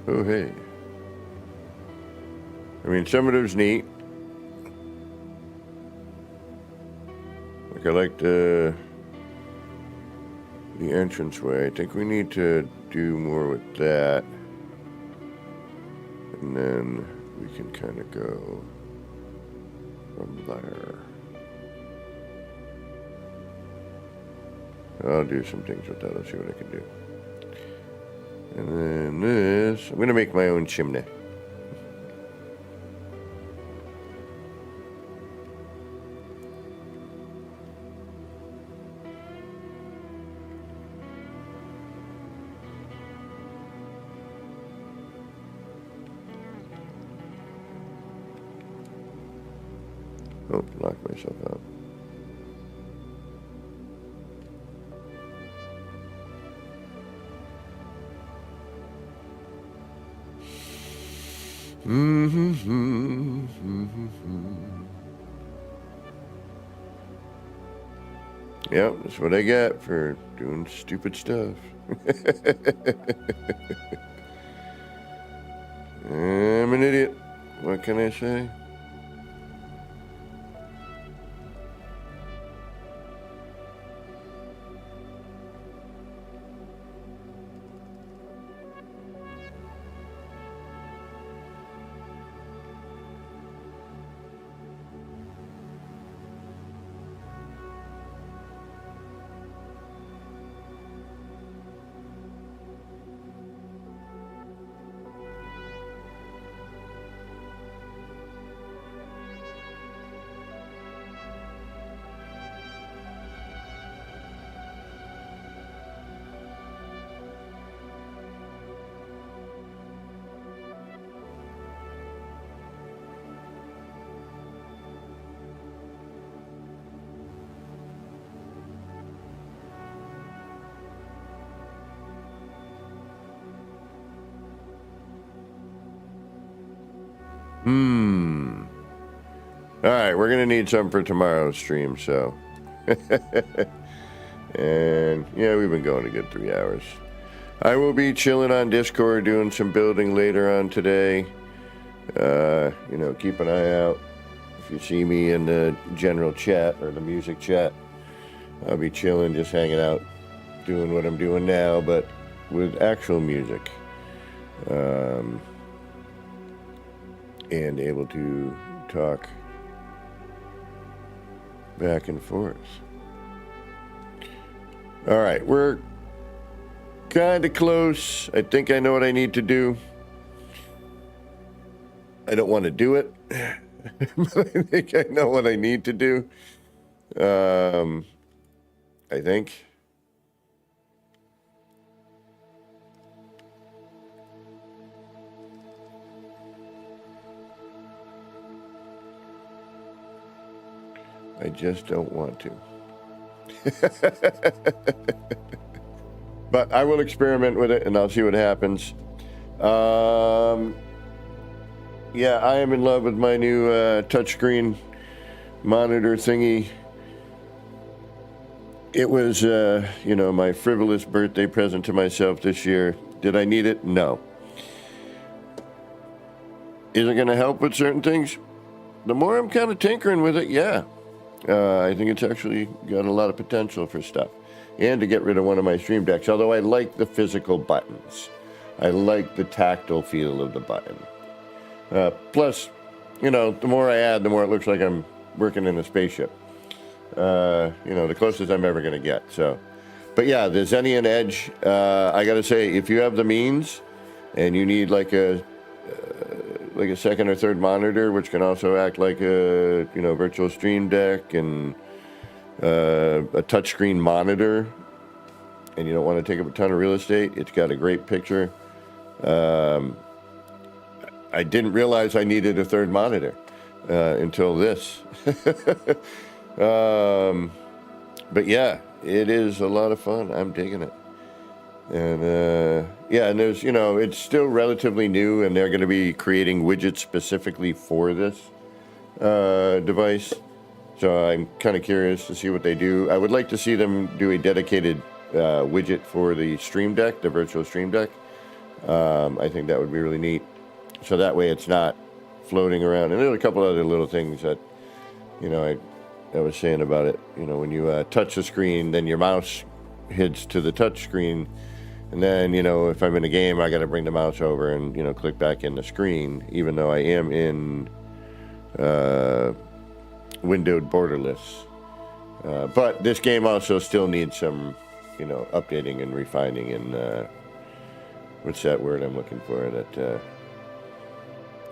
Oh, hey. I mean, some of them's neat. Like, I like the entranceway. I think we need to do more with that. And then we can kind of go from there. I'll do some things with that. I'll see what I can do. And then this, I'm going to make my own chimney. Oh, locked myself out. Yep, that's what I get for doing stupid stuff. I'm an idiot. What can I say? All right, we're gonna need something for tomorrow's stream, so. And yeah, we've been going a good 3 hours. I will be chilling on Discord, doing some building later on today. You know, keep an eye out. If you see me in the general chat or the music chat, I'll be chilling, just hanging out, doing what I'm doing now, but with actual music. And able to talk back and forth. All right, we're kind of close. I think I know what I need to do. I don't want to do it, but I think I know what I need to do. I think. I just don't want to. But I will experiment with it and I'll see what happens. Yeah, I am in love with my new touchscreen monitor thingy. It was, you know, my frivolous birthday present to myself this year. Did I need it? No. Is it going to help with certain things? The more I'm kind of tinkering with it, yeah. I think it's actually got a lot of potential for stuff. And to get rid of one of my stream decks, although I like the physical buttons. I like the tactile feel of the button. Plus, you know, the more I add, the more it looks like I'm working in a spaceship. You know, the closest I'm ever going to get. So, but yeah, the Xenion Edge, I got to say, if you have the means and you need like a second or third monitor, which can also act like a, you know, virtual stream deck and a touchscreen monitor, and you don't want to take up a ton of real estate, it's got a great picture. I didn't realize I needed a third monitor until this. But yeah, it is a lot of fun. I'm digging it. And yeah, and there's, you know, it's still relatively new, and they're going to be creating widgets specifically for this device. So I'm kind of curious to see what they do. I would like to see them do a dedicated widget for the Stream Deck, the virtual Stream Deck. I think that would be really neat. So that way it's not floating around. And there's a couple other little things that, you know, I was saying about it. You know, when you touch the screen, then your mouse hits to the touch screen. And then, you know, if I'm in a game, I got to bring the mouse over and, you know, click back in the screen, even though I am in windowed borderless. But this game also still needs some, you know, updating and refining and what's that word I'm looking for? That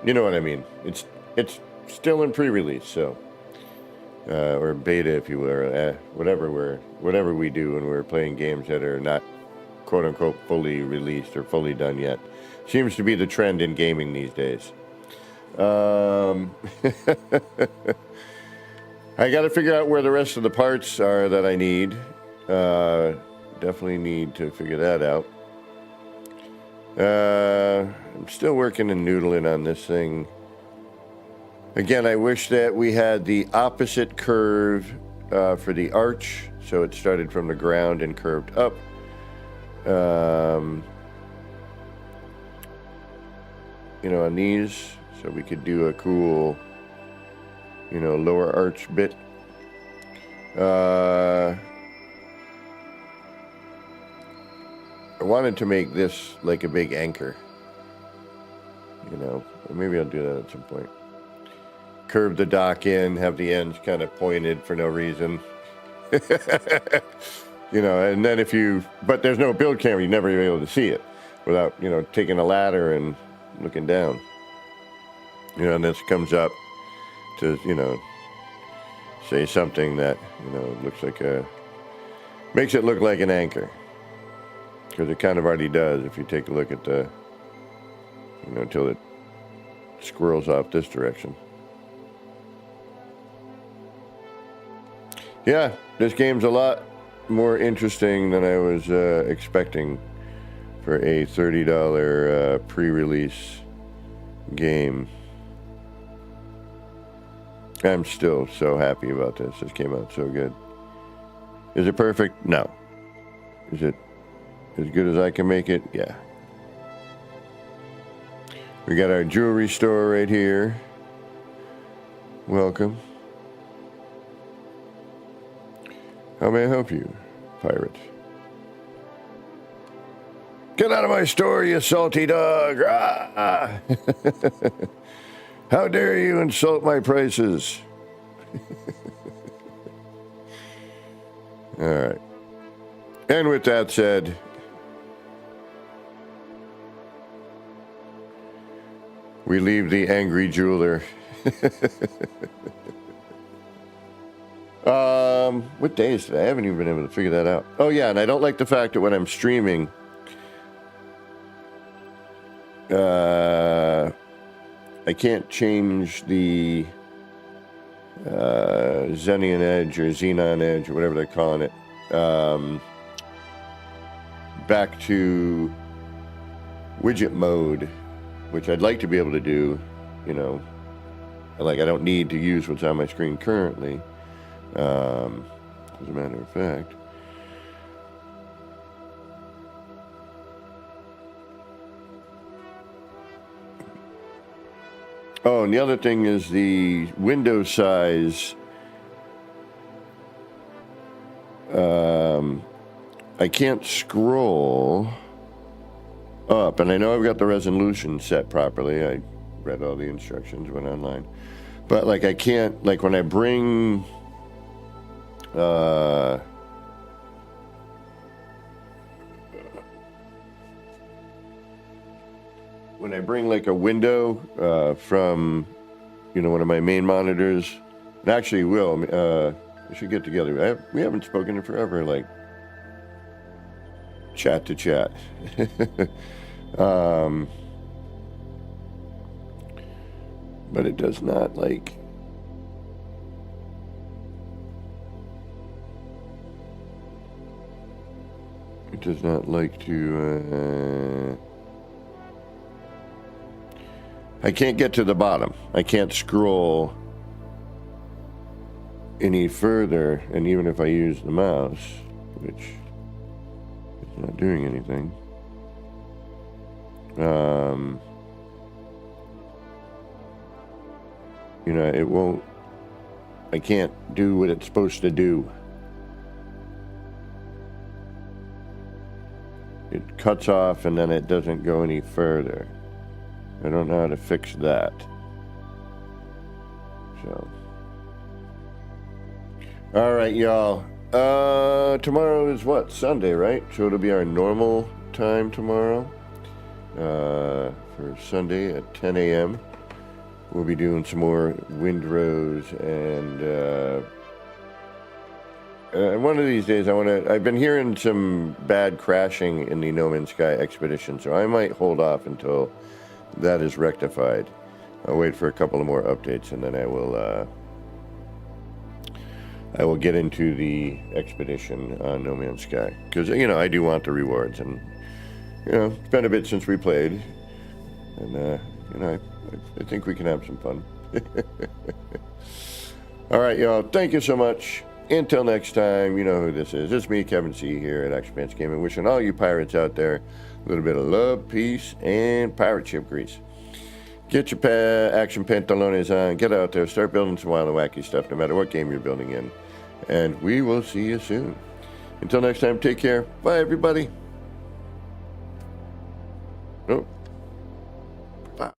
you know what I mean? It's still in pre-release, so or beta, if you will, or whatever we do when we're playing games that are not quote unquote fully released or fully done yet. Seems to be the trend in gaming these days. I got to figure out where the rest of the parts are that I need. Definitely need to figure that out. I'm still working and noodling on this thing. Again, I wish that we had the opposite curve for the arch, so it started from the ground and curved up. You know, on these, so we could do a cool, you know, lower arch bit. I wanted to make this like a big anchor, you know. Maybe I'll do that at some point. Curve the dock in, have the ends kind of pointed for no reason. You know, and then but there's no build camera, you'd never be able to see it without, you know, taking a ladder and looking down. You know, and this comes up to, you know, say something that, you know, looks like makes it look like an anchor. Because it kind of already does if you take a look at the, you know, until it squirrels off this direction. Yeah, this game's a lot more interesting than I was expecting for a $30 pre-release game. I'm still so happy about this. This came out so good. Is it perfect? No. Is it as good as I can make it? Yeah. We got our jewelry store right here. Welcome. How may I help you, pirate? Get out of my store, you salty dog! Ah! How dare you insult my prices? All right. And with that said, we leave the angry jeweler. What day is today? I haven't even been able to figure that out. Oh yeah, and I don't like the fact that when I'm streaming, I can't change the Xenon Edge or Xenon Edge or whatever they're calling it back to widget mode, which I'd like to be able to do, you know, like I don't need to use what's on my screen currently. As a matter of fact, oh, and the other thing is the window size. I can't scroll up, and I know I've got the resolution set properly. I read all the instructions, went online, but like I can't, like when I bring like a window from, you know, one of my main monitors, and actually we should get together. We haven't spoken in forever, like chat to chat. But it does not like. It does not like to. I can't get to the bottom. I can't scroll any further, and even if I use the mouse, which is not doing anything, you know, it won't. I can't do what it's supposed to do. It cuts off and then it doesn't go any further. I don't know how to fix that. So, all right, y'all. Tomorrow is what? Sunday, right? So it'll be our normal time tomorrow. For Sunday at 10 a.m. We'll be doing some more WindRose, and one of these days I've been hearing some bad crashing in the No Man's Sky expedition, so I might hold off until that is rectified. I'll wait for a couple of more updates, and then I will I will get into the expedition on No Man's Sky, because I do want the rewards, and it's been a bit since we played, and I think we can have some fun. All right, y'all. Thank you so much. Until next time, you know who this is. It's me, Kevin C. here at Expanse Gaming, wishing all you pirates out there a little bit of love, peace, and pirate ship grease. Get your action pantalones on. Get out there. Start building some wild and wacky stuff, no matter what game you're building in. And we will see you soon. Until next time, take care. Bye, everybody. Oh. Bye.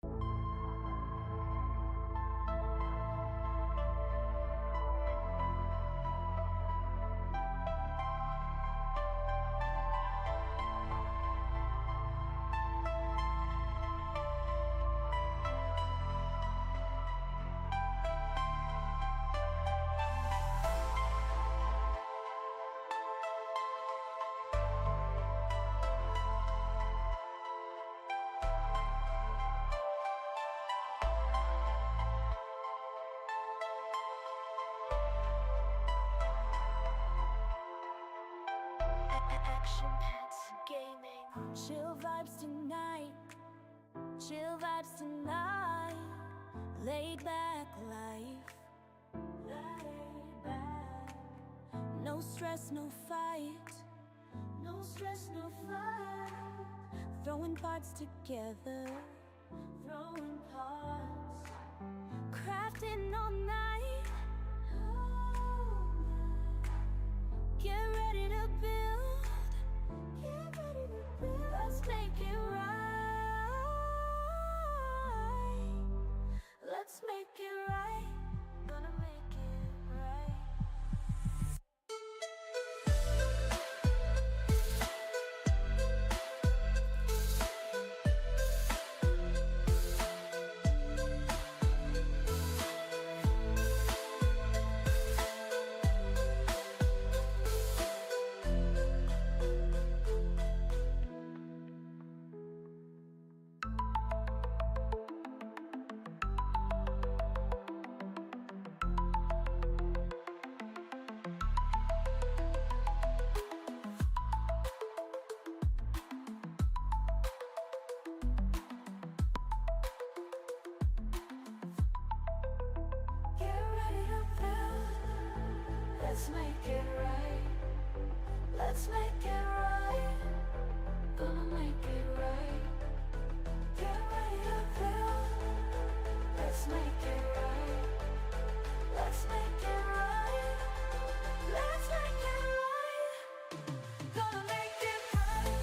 Action Pants Gaming. Chill vibes tonight. Chill vibes tonight. Laid back life. Laid back. No stress, no fight. No stress, no fight. Throwing parts together. Throwing parts. Crafting all night. Get ready to build. Get ready to build. Let's make it right. Let's make it right. Gonna make it right. Let's make it right. Let's make it right. Gonna make it right. Get ready to build. Let's make it right. Let's make it right. Let's make it right. Gonna make it right.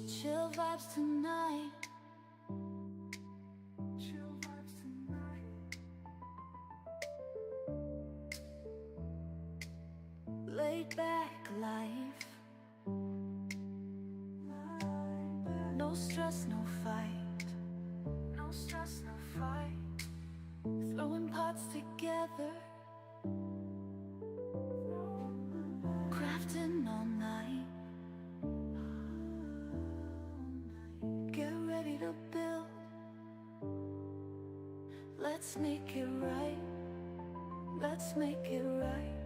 Chill vibes tonight. Chill vibes tonight. Laid back life. No stress, no fight. No stress, no fight. Throwing parts together. Crafting all night. Get ready to build. Let's make it right. Let's make it right.